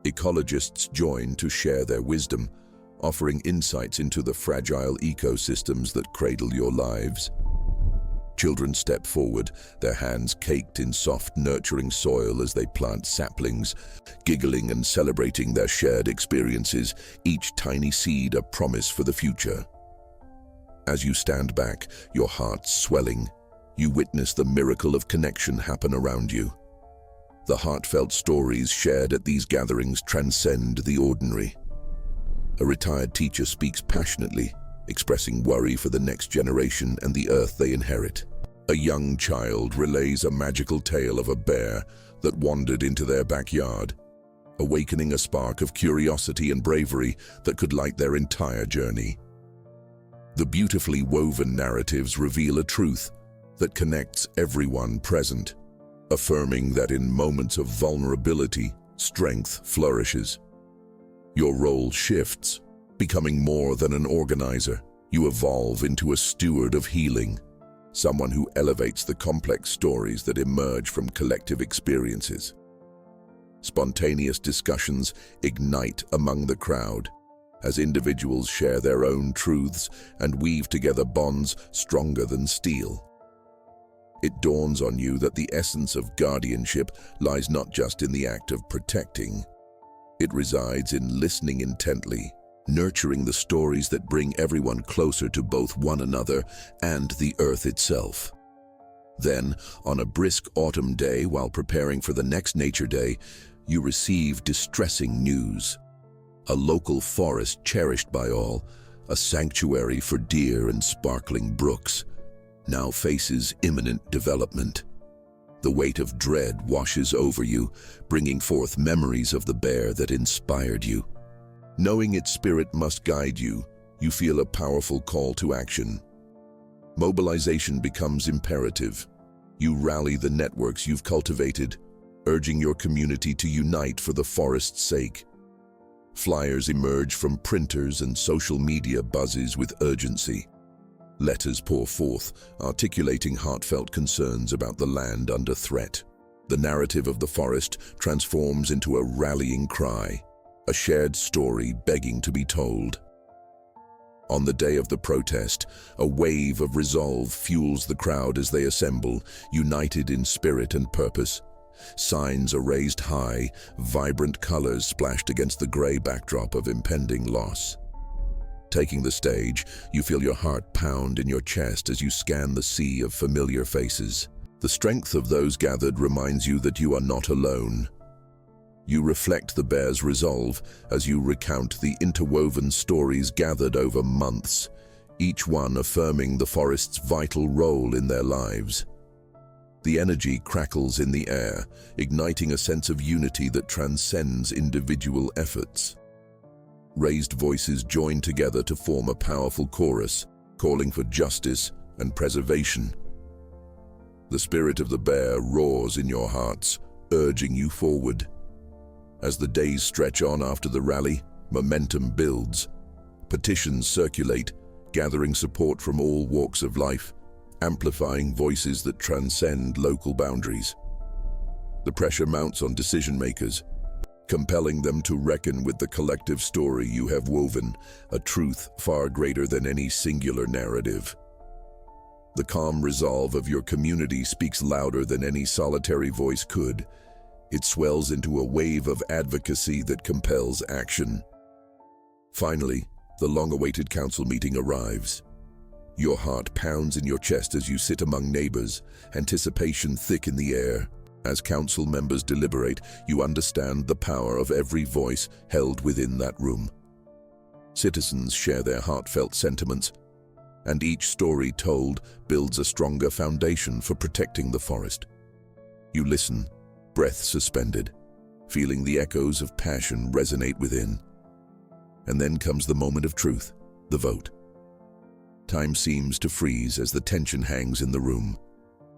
Ecologists join to share their wisdom, offering insights into the fragile ecosystems that cradle your lives. Children step forward, their hands caked in soft, nurturing soil as they plant saplings, giggling and celebrating their shared experiences, each tiny seed a promise for the future. As you stand back, your heart swelling, you witness the miracle of connection happen around you. The heartfelt stories shared at these gatherings transcend the ordinary. A retired teacher speaks passionately, expressing worry for the next generation and the earth they inherit. A young child relays a magical tale of a bear that wandered into their backyard, awakening a spark of curiosity and bravery that could light their entire journey. The beautifully woven narratives reveal a truth that connects everyone present, affirming that in moments of vulnerability, strength flourishes. Your role shifts, becoming more than an organizer. You evolve into a steward of healing, someone who elevates the complex stories that emerge from collective experiences. Spontaneous discussions ignite among the crowd as individuals share their own truths and weave together bonds stronger than steel. It dawns on you that the essence of guardianship lies not just in the act of protecting. It resides in listening intently, nurturing the stories that bring everyone closer to both one another and the earth itself. Then, on a brisk autumn day while preparing for the next Nature Day, you receive distressing news. A local forest cherished by all, a sanctuary for deer and sparkling brooks, now faces imminent development. The weight of dread washes over you, bringing forth memories of the bear that inspired you. Knowing its spirit must guide you, you feel a powerful call to action. Mobilization becomes imperative. You rally the networks you've cultivated, urging your community to unite for the forest's sake. Flyers emerge from printers and social media buzzes with urgency. Letters pour forth, articulating heartfelt concerns about the land under threat. The narrative of the forest transforms into a rallying cry, a shared story begging to be told. On the day of the protest, a wave of resolve fuels the crowd as they assemble, united in spirit and purpose. Signs are raised high, vibrant colors splashed against the gray backdrop of impending loss. Taking the stage, you feel your heart pound in your chest as you scan the sea of familiar faces. The strength of those gathered reminds you that you are not alone. You reflect the bear's resolve as you recount the interwoven stories gathered over months, each one affirming the forest's vital role in their lives. The energy crackles in the air, igniting a sense of unity that transcends individual efforts. Raised voices join together to form a powerful chorus, calling for justice and preservation. The spirit of the bear roars in your hearts, urging you forward. As the days stretch on after the rally, momentum builds. Petitions circulate, gathering support from all walks of life, amplifying voices that transcend local boundaries. The pressure mounts on decision-makers, compelling them to reckon with the collective story you have woven, a truth far greater than any singular narrative. The calm resolve of your community speaks louder than any solitary voice could. It swells into a wave of advocacy that compels action. Finally, the long-awaited council meeting arrives. Your heart pounds in your chest as you sit among neighbors, anticipation thick in the air. As council members deliberate, you understand the power of every voice held within that room. Citizens share their heartfelt sentiments, and each story told builds a stronger foundation for protecting the forest. You listen, breath suspended, feeling the echoes of passion resonate within. And then comes the moment of truth, the vote. Time seems to freeze as the tension hangs in the room.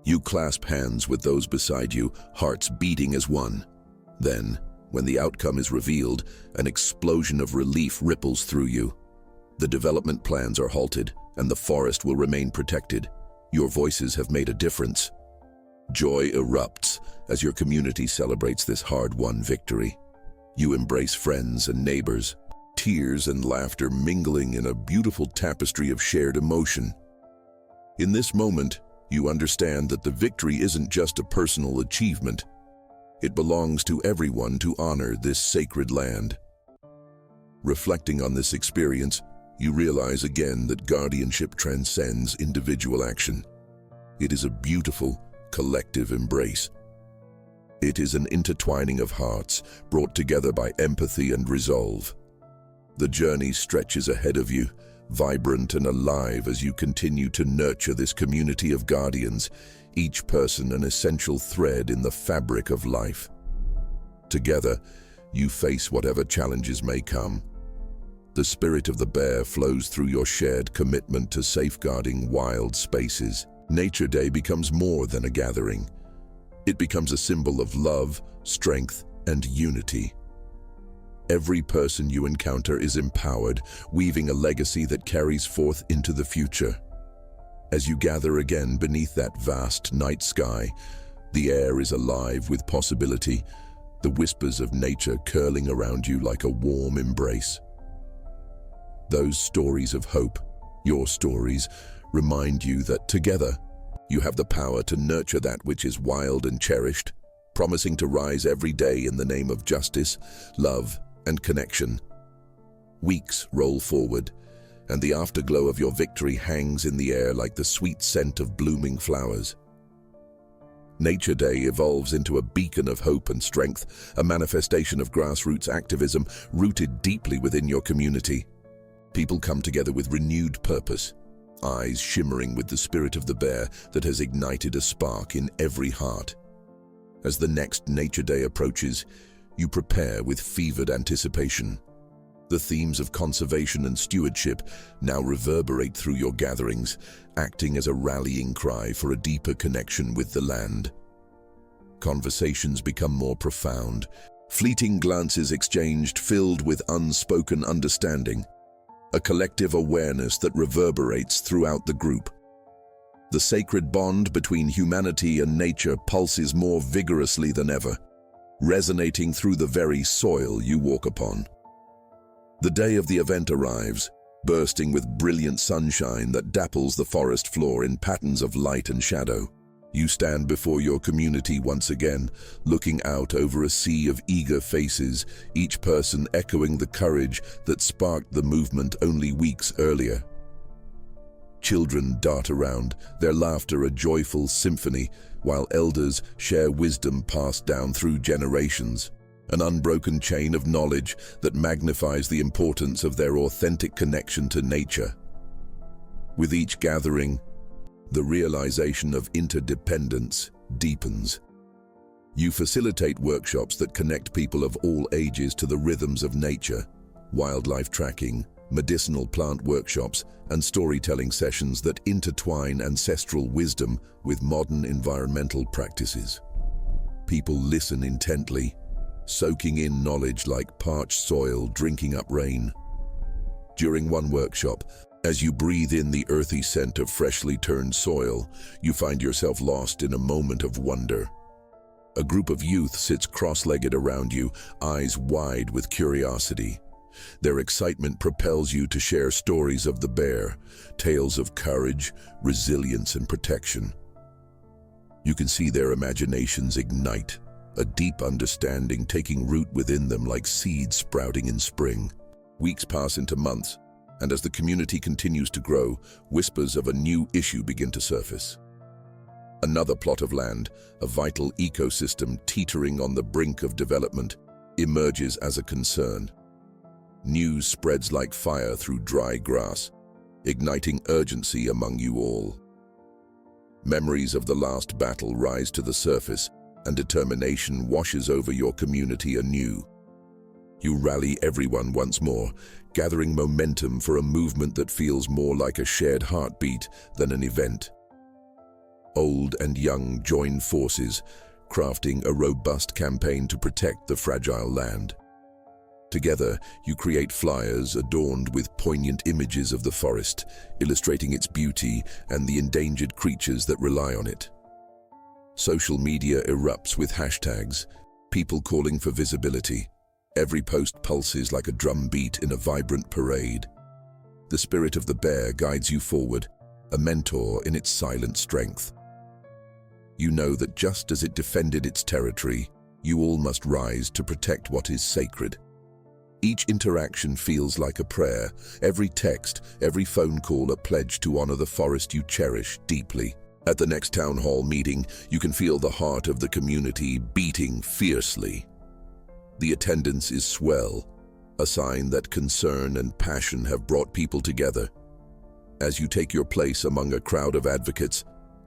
You clasp hands with those beside you, hearts beating as one. Then, when the outcome is revealed, an explosion of relief ripples through you. The development plans are halted, and the forest will remain protected. Your voices have made a difference. Joy erupts as your community celebrates this hard-won victory. You embrace friends and neighbors, tears and laughter mingling in a beautiful tapestry of shared emotion. In this moment, you understand that the victory isn't just a personal achievement. It belongs to everyone to honor this sacred land. Reflecting on this experience, you realize again that guardianship transcends individual action. It is a beautiful, collective embrace. It is an intertwining of hearts brought together by empathy and resolve. The journey stretches ahead of you, vibrant and alive as you continue to nurture this community of guardians, each person an essential thread in the fabric of life. Together, you face whatever challenges may come. The spirit of the bear flows through your shared commitment to safeguarding wild spaces. Nature Day becomes more than a gathering. It becomes a symbol of love, strength, and unity. Every person you encounter is empowered, weaving a legacy that carries forth into the future. As you gather again beneath that vast night sky, the air is alive with possibility, the whispers of nature curling around you like a warm embrace. Those stories of hope, your stories, remind you that together, you have the power to nurture that which is wild and cherished, promising to rise every day in the name of justice, love, and connection. Weeks roll forward, and the afterglow of your victory hangs in the air like the sweet scent of blooming flowers. Nature Day evolves into a beacon of hope and strength, a manifestation of grassroots activism rooted deeply within your community. People come together with renewed purpose, eyes shimmering with the spirit of the bear that has ignited a spark in every heart. As the next Nature Day approaches, you prepare with fevered anticipation. The themes of conservation and stewardship now reverberate through your gatherings, acting as a rallying cry for a deeper connection with the land. Conversations become more profound, fleeting glances exchanged filled with unspoken understanding, a collective awareness that reverberates throughout the group. The sacred bond between humanity and nature pulses more vigorously than ever, resonating through the very soil you walk upon. The day of the event arrives, bursting with brilliant sunshine that dapples the forest floor in patterns of light and shadow. You stand before your community once again, looking out over a sea of eager faces, each person echoing the courage that sparked the movement only weeks earlier. Children dart around, their laughter a joyful symphony, while elders share wisdom passed down through generations, an unbroken chain of knowledge that magnifies the importance of their authentic connection to nature. With each gathering, the realization of interdependence deepens. You facilitate workshops that connect people of all ages to the rhythms of nature, wildlife tracking, medicinal plant workshops, and storytelling sessions that intertwine ancestral wisdom with modern environmental practices. People listen intently, soaking in knowledge like parched soil drinking up rain. During one workshop, as you breathe in the earthy scent of freshly turned soil, you find yourself lost in a moment of wonder. A group of youth sits cross-legged around you, eyes wide with curiosity. Their excitement propels you to share stories of the bear, tales of courage, resilience, and protection. You can see their imaginations ignite, a deep understanding taking root within them like seeds sprouting in spring. Weeks pass into months, And as the community continues to grow, whispers of a new issue begin to surface. Another plot of land, a vital ecosystem teetering on the brink of development, emerges as a concern. News spreads like fire through dry grass, igniting urgency among you all. Memories of the last battle rise to the surface, and determination washes over your community anew. You rally everyone once more, gathering momentum for a movement that feels more like a shared heartbeat than an event. Old and young join forces, crafting a robust campaign to protect the fragile land. Together, you create flyers adorned with poignant images of the forest, illustrating its beauty and the endangered creatures that rely on it. Social media erupts with hashtags, people calling for visibility. Every post pulses like a drum beat in a vibrant parade. The spirit of the bear guides you forward, a mentor in its silent strength. You know that just as it defended its territory, you all must rise to protect what is sacred. Each interaction feels like a prayer, every text, every phone call a pledge to honor the forest you cherish deeply. At the next town hall meeting, you can feel the heart of the community beating fiercely. The attendance is swell, a sign that concern and passion have brought people together. As you take your place among a crowd of advocates,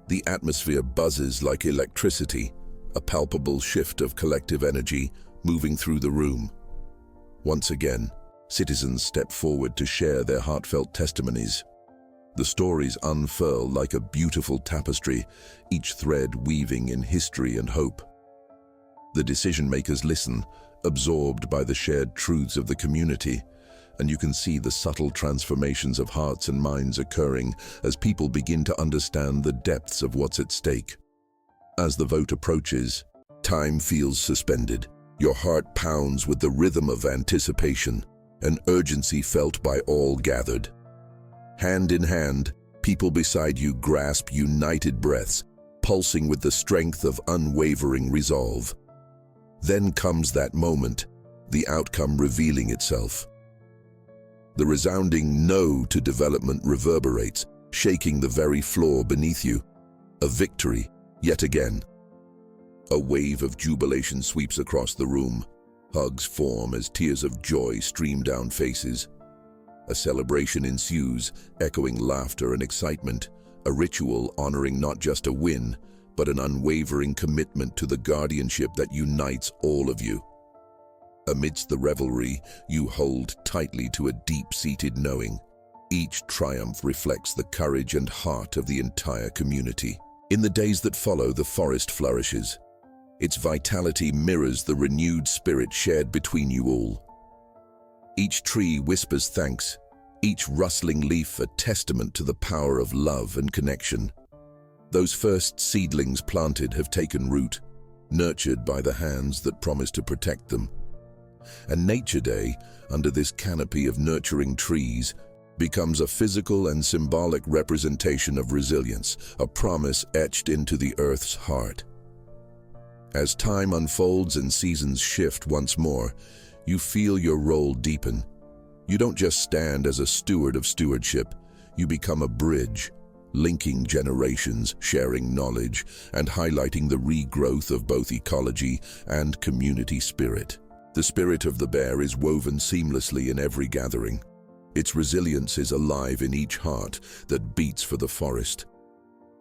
the atmosphere buzzes like electricity, a palpable shift of collective energy moving through the room. Once again, citizens step forward to share their heartfelt testimonies. The stories unfurl like a beautiful tapestry, each thread weaving in history and hope. The decision-makers listen, absorbed by the shared truths of the community, and you can see the subtle transformations of hearts and minds occurring as people begin to understand the depths of what's at stake. As the vote approaches, time feels suspended. Your heart pounds with the rhythm of anticipation, an urgency felt by all gathered. Hand in hand, people beside you grasp united breaths, pulsing with the strength of unwavering resolve. Then comes that moment, the outcome revealing itself. The resounding no to development reverberates, shaking the very floor beneath you. A victory, yet again. A wave of jubilation sweeps across the room. Hugs form as tears of joy stream down faces. A celebration ensues, echoing laughter and excitement, a ritual honoring not just a win, but an unwavering commitment to the guardianship that unites all of you. Amidst the revelry, you hold tightly to a deep-seated knowing. Each triumph reflects the courage and heart of the entire community. In the days that follow, the forest flourishes. Its vitality mirrors the renewed spirit shared between you all. Each tree whispers thanks, each rustling leaf a testament to the power of love and connection. Those first seedlings planted have taken root, nurtured by the hands that promise to protect them. And Nature Day, under this canopy of nurturing trees, becomes a physical and symbolic representation of resilience, a promise etched into the earth's heart. As time unfolds and seasons shift once more, you feel your role deepen. You don't just stand as a steward of stewardship, you become a bridge, linking generations, sharing knowledge, and highlighting the regrowth of both ecology and community spirit. The spirit of the bear is woven seamlessly in every gathering. Its resilience is alive in each heart that beats for the forest.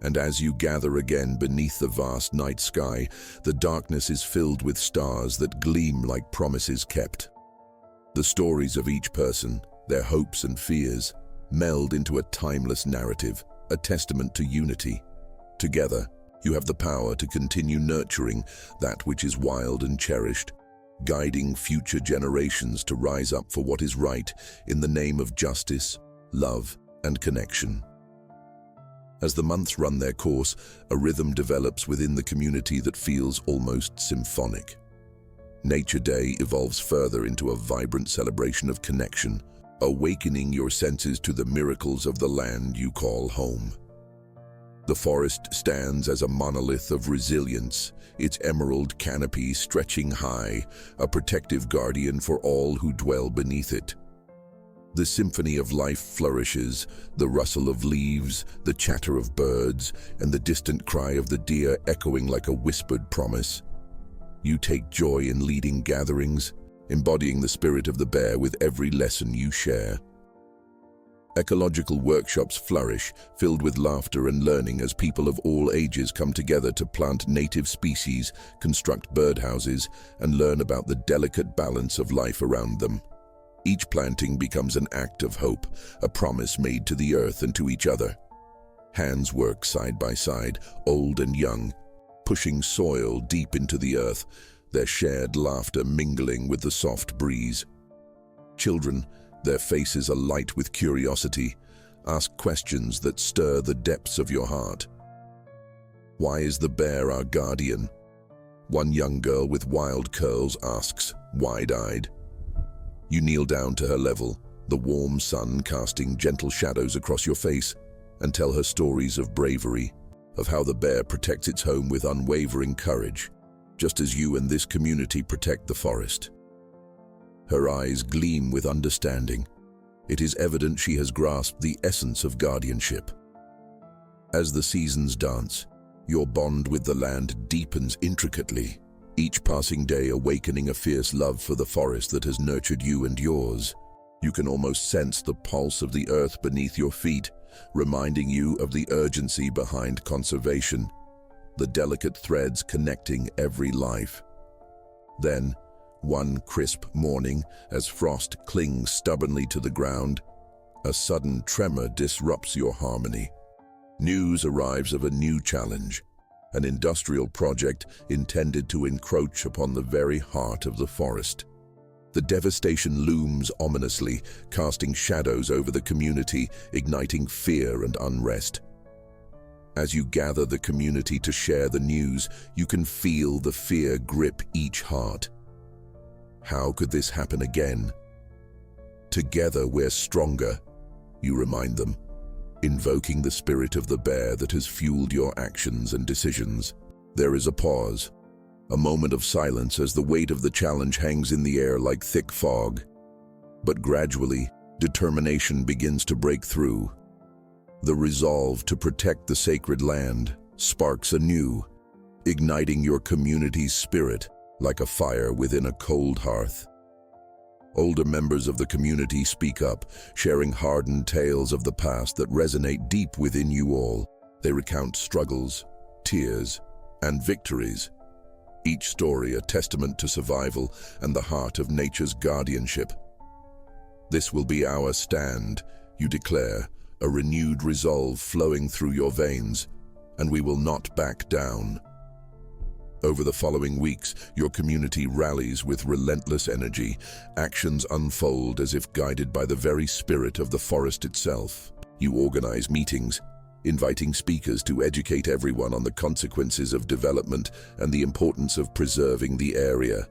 And as you gather again beneath the vast night sky, the darkness is filled with stars that gleam like promises kept. The stories of each person, their hopes and fears, meld into a timeless narrative, a testament to unity. Together, you have the power to continue nurturing that which is wild and cherished, guiding future generations to rise up for what is right in the name of justice, love, and connection. As the months run their course, a rhythm develops within the community that feels almost symphonic. Nature Day evolves further into a vibrant celebration of connection, awakening your senses to the miracles of the land you call home. The forest stands as a monolith of resilience, its emerald canopy stretching high, a protective guardian for all who dwell beneath it. The symphony of life flourishes, the rustle of leaves, the chatter of birds, and the distant cry of the deer echoing like a whispered promise. You take joy in leading gatherings, embodying the spirit of the bear with every lesson you share. Ecological workshops flourish, filled with laughter and learning as people of all ages come together to plant native species, construct birdhouses, and learn about the delicate balance of life around them. Each planting becomes an act of hope, a promise made to the earth and to each other. Hands work side by side, old and young, pushing soil deep into the earth, their shared laughter mingling with the soft breeze. Children, their faces alight with curiosity, ask questions that stir the depths of your heart. Why is the bear our guardian? One young girl with wild curls asks, wide-eyed. You kneel down to her level, the warm sun casting gentle shadows across your face, and tell her stories of bravery, of how the bear protects its home with unwavering courage, just as you and this community protect the forest. Her eyes gleam with understanding. It is evident she has grasped the essence of guardianship. As the seasons dance, your bond with the land deepens intricately, each passing day awakening a fierce love for the forest that has nurtured you and yours. You can almost sense the pulse of the earth beneath your feet, reminding you of the urgency behind conservation, the delicate threads connecting every life. Then, one crisp morning, as frost clings stubbornly to the ground, a sudden tremor disrupts your harmony. News arrives of a new challenge, an industrial project intended to encroach upon the very heart of the forest. The devastation looms ominously, casting shadows over the community, igniting fear and unrest. As you gather the community to share the news, you can feel the fear grip each heart. How could this happen again? Together we're stronger, you remind them, invoking the spirit of the bear that has fueled your actions and decisions. There is a pause, a moment of silence as the weight of the challenge hangs in the air like thick fog. But gradually, determination begins to break through. The resolve to protect the sacred land sparks anew, igniting your community's spirit like a fire within a cold hearth. Older members of the community speak up, sharing hardened tales of the past that resonate deep within you all. They recount struggles, tears, and victories, each story a testament to survival and the heart of nature's guardianship. This will be our stand, you declare, a renewed resolve flowing through your veins, and we will not back down. Over the following weeks, your community rallies with relentless energy. Actions unfold as if guided by the very spirit of the forest itself. You organize meetings, inviting speakers to educate everyone on the consequences of development and the importance of preserving the area.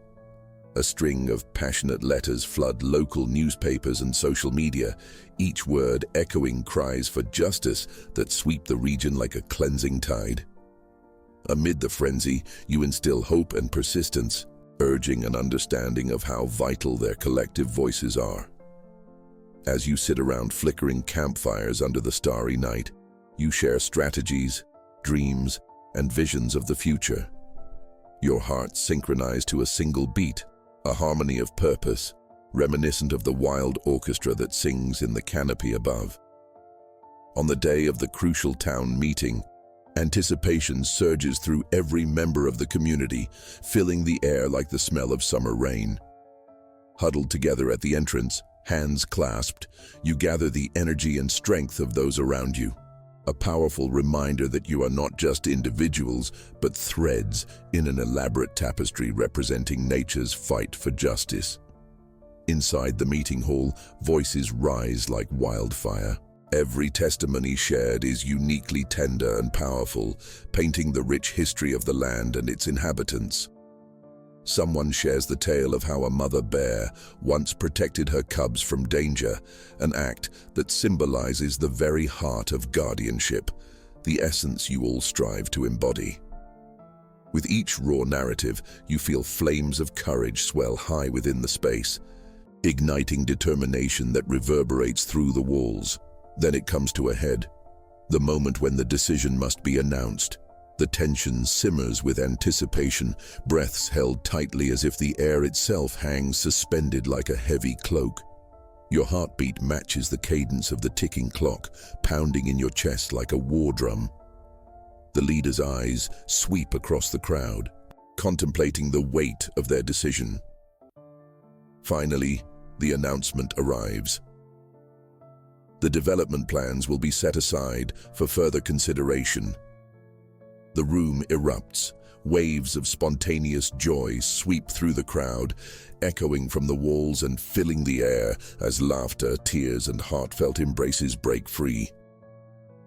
A string of passionate letters flood local newspapers and social media, each word echoing cries for justice that sweep the region like a cleansing tide. Amid the frenzy, you instill hope and persistence, urging an understanding of how vital their collective voices are. As you sit around flickering campfires under the starry night, you share strategies, dreams, and visions of the future. Your hearts synchronize to a single beat, a harmony of purpose, reminiscent of the wild orchestra that sings in the canopy above. On the day of the crucial town meeting, anticipation surges through every member of the community, filling the air like the smell of summer rain. Huddled together at the entrance, hands clasped, you gather the energy and strength of those around you. A powerful reminder that you are not just individuals, but threads in an elaborate tapestry representing nature's fight for justice. Inside the meeting hall, voices rise like wildfire. Every testimony shared is uniquely tender and powerful, painting the rich history of the land and its inhabitants. Someone shares the tale of how a mother bear once protected her cubs from danger, an act that symbolizes the very heart of guardianship, the essence you all strive to embody. With each raw narrative, you feel flames of courage swell high within the space. igniting determination that reverberates through the walls. Then it comes to a head, the moment when the decision must be announced. The tension simmers with anticipation, breaths held tightly as if the air itself hangs suspended like a heavy cloak. Your heartbeat matches the cadence of the ticking clock, pounding in your chest like a war drum. The leader's eyes sweep across the crowd, contemplating the weight of their decision. Finally, the announcement arrives. The development plans will be set aside for further consideration. The room erupts. Waves of spontaneous joy sweep through the crowd, echoing from the walls and filling the air as laughter, tears, and heartfelt embraces break free.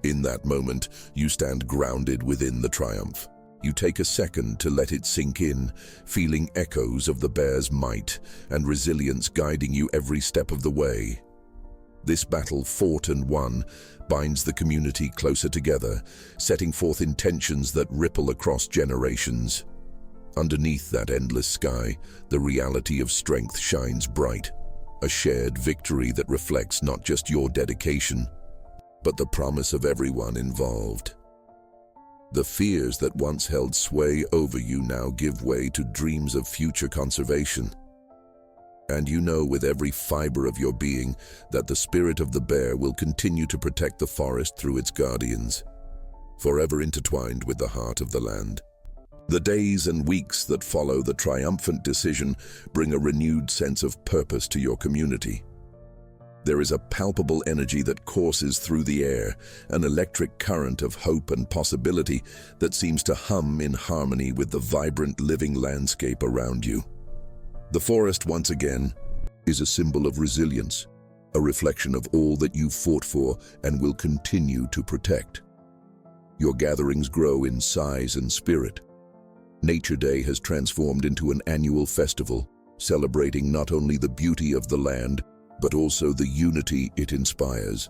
In that moment, you stand grounded within the triumph. You take a second to let it sink in, feeling echoes of the bear's might and resilience guiding you every step of the way. This battle, fought and won, binds the community closer together, setting forth intentions that ripple across generations. Underneath that endless sky, the reality of strength shines bright, a shared victory that reflects not just your dedication, but the promise of everyone involved. The fears that once held sway over you now give way to dreams of future conservation. And you know with every fiber of your being that the spirit of the bear will continue to protect the forest through its guardians, forever intertwined with the heart of the land. The days and weeks that follow the triumphant decision bring a renewed sense of purpose to your community. There is a palpable energy that courses through the air, an electric current of hope and possibility that seems to hum in harmony with the vibrant living landscape around you. The forest, once again, is a symbol of resilience, a reflection of all that you've fought for and will continue to protect. Your gatherings grow in size and spirit. Nature Day has transformed into an annual festival, celebrating not only the beauty of the land, but also the unity it inspires.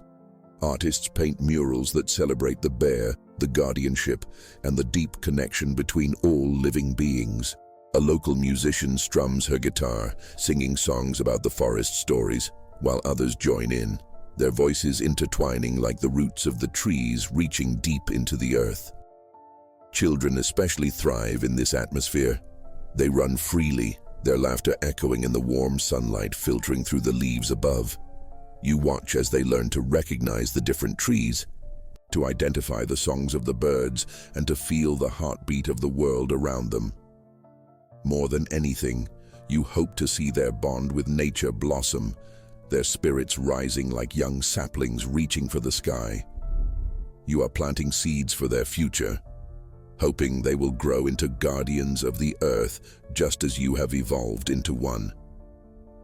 Artists paint murals that celebrate the bear, the guardianship, and the deep connection between all living beings. A local musician strums her guitar, singing songs about the forest stories, while others join in, their voices intertwining like the roots of the trees reaching deep into the earth. Children especially thrive in this atmosphere. They run freely, their laughter echoing in the warm sunlight filtering through the leaves above. You watch as they learn to recognize the different trees, to identify the songs of the birds, and to feel the heartbeat of the world around them. More than anything, you hope to see their bond with nature blossom, their spirits rising like young saplings reaching for the sky. You are planting seeds for their future, hoping they will grow into guardians of the earth just as you have evolved into one.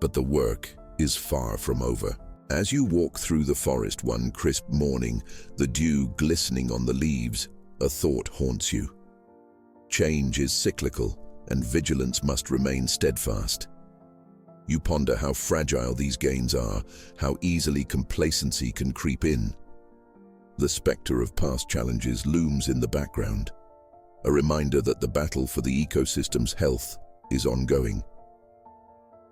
But the work is far from over. As you walk through the forest one crisp morning, the dew glistening on the leaves, a thought haunts you. Change is cyclical, and vigilance must remain steadfast. You ponder how fragile these gains are, how easily complacency can creep in. The specter of past challenges looms in the background, a reminder that the battle for the ecosystem's health is ongoing.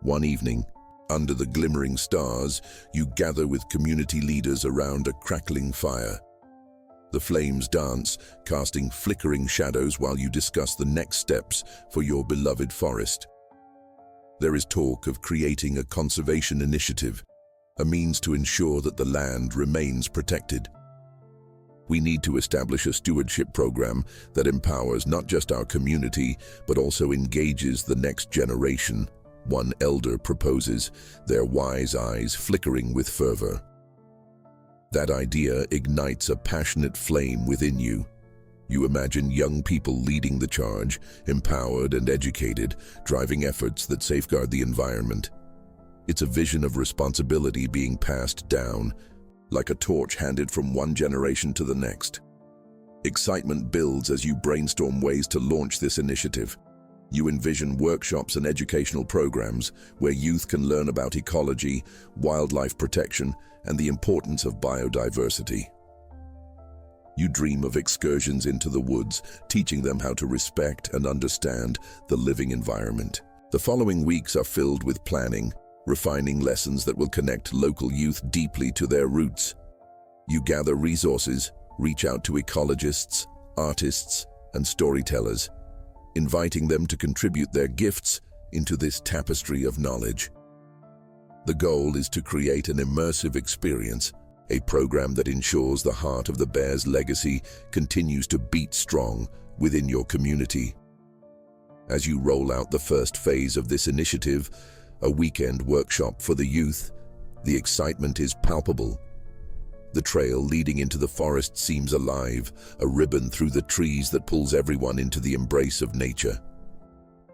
One evening, under the glimmering stars, you gather with community leaders around a crackling fire. The flames dance, casting flickering shadows while you discuss the next steps for your beloved forest. There is talk of creating a conservation initiative, a means to ensure that the land remains protected. We need to establish a stewardship program that empowers not just our community, but also engages the next generation, one elder proposes, their wise eyes flickering with fervor. That idea ignites a passionate flame within you. You imagine young people leading the charge, empowered and educated, driving efforts that safeguard the environment. It's a vision of responsibility being passed down, like a torch handed from one generation to the next. Excitement builds as you brainstorm ways to launch this initiative. You envision workshops and educational programs where youth can learn about ecology, wildlife protection, and the importance of biodiversity. You dream of excursions into the woods, teaching them how to respect and understand the living environment. The following weeks are filled with planning, refining lessons that will connect local youth deeply to their roots. You gather resources, reach out to ecologists, artists, and storytellers, inviting them to contribute their gifts into this tapestry of knowledge. The goal is to create an immersive experience, a program that ensures the heart of the bear's legacy continues to beat strong within your community. As you roll out the first phase of this initiative, a weekend workshop for the youth, the excitement is palpable. The trail leading into the forest seems alive, a ribbon through the trees that pulls everyone into the embrace of nature.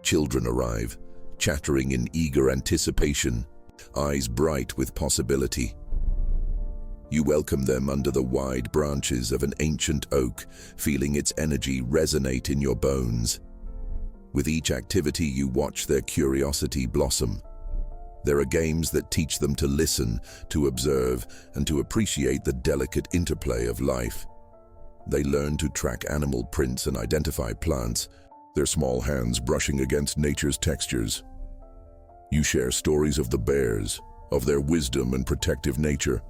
Children arrive, chattering in eager anticipation, eyes bright with possibility. You welcome them under the wide branches of an ancient oak, feeling its energy resonate in your bones. With each activity, you watch their curiosity blossom. There are games that teach them to listen, to observe, and to appreciate the delicate interplay of life. They learn to track animal prints and identify plants, their small hands brushing against nature's textures. You share stories of the bears, of their wisdom and protective nature,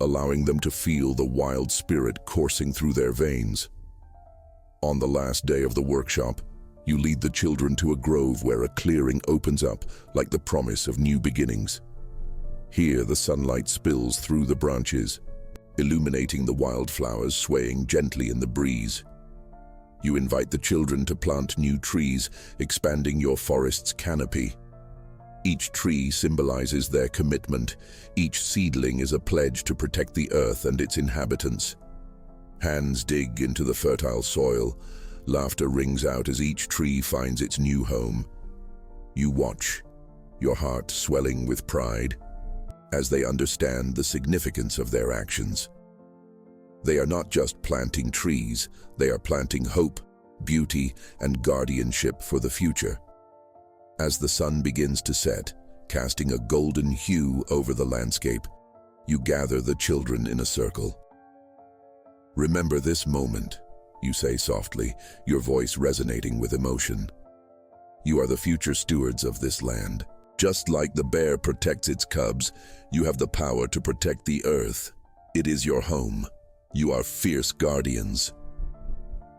allowing them to feel the wild spirit coursing through their veins. On the last day of the workshop, you lead the children to a grove where a clearing opens up like the promise of new beginnings. Here, the sunlight spills through the branches, illuminating the wildflowers swaying gently in the breeze. You invite the children to plant new trees, expanding your forest's canopy. Each tree symbolizes their commitment. Each seedling is a pledge to protect the earth and its inhabitants. Hands dig into the fertile soil. Laughter rings out as each tree finds its new home. You watch, your heart swelling with pride, as they understand the significance of their actions. They are not just planting trees, they are planting hope, beauty, and guardianship for the future. As the sun begins to set, casting a golden hue over the landscape, you gather the children in a circle. "Remember this moment," you say softly, your voice resonating with emotion. "You are the future stewards of this land. Just like the bear protects its cubs, you have the power to protect the earth. It is your home. You are fierce guardians."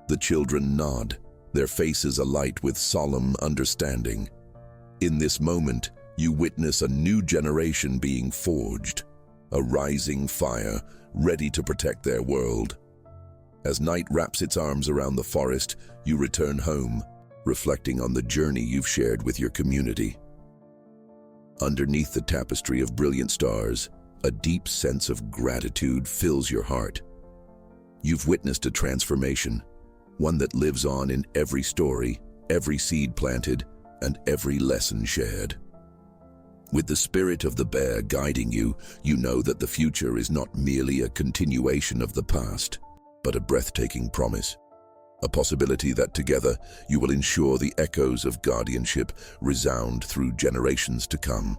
The children nod, their faces alight with solemn understanding. In this moment, you witness a new generation being forged, a rising fire ready to protect their world. As night wraps its arms around the forest, you return home, reflecting on the journey you've shared with your community. Underneath the tapestry of brilliant stars, a deep sense of gratitude fills your heart. You've witnessed a transformation, one that lives on in every story, every seed planted, and every lesson shared. With the spirit of the bear guiding you, you know that the future is not merely a continuation of the past, but a breathtaking promise. A possibility that together you will ensure the echoes of guardianship resound through generations to come.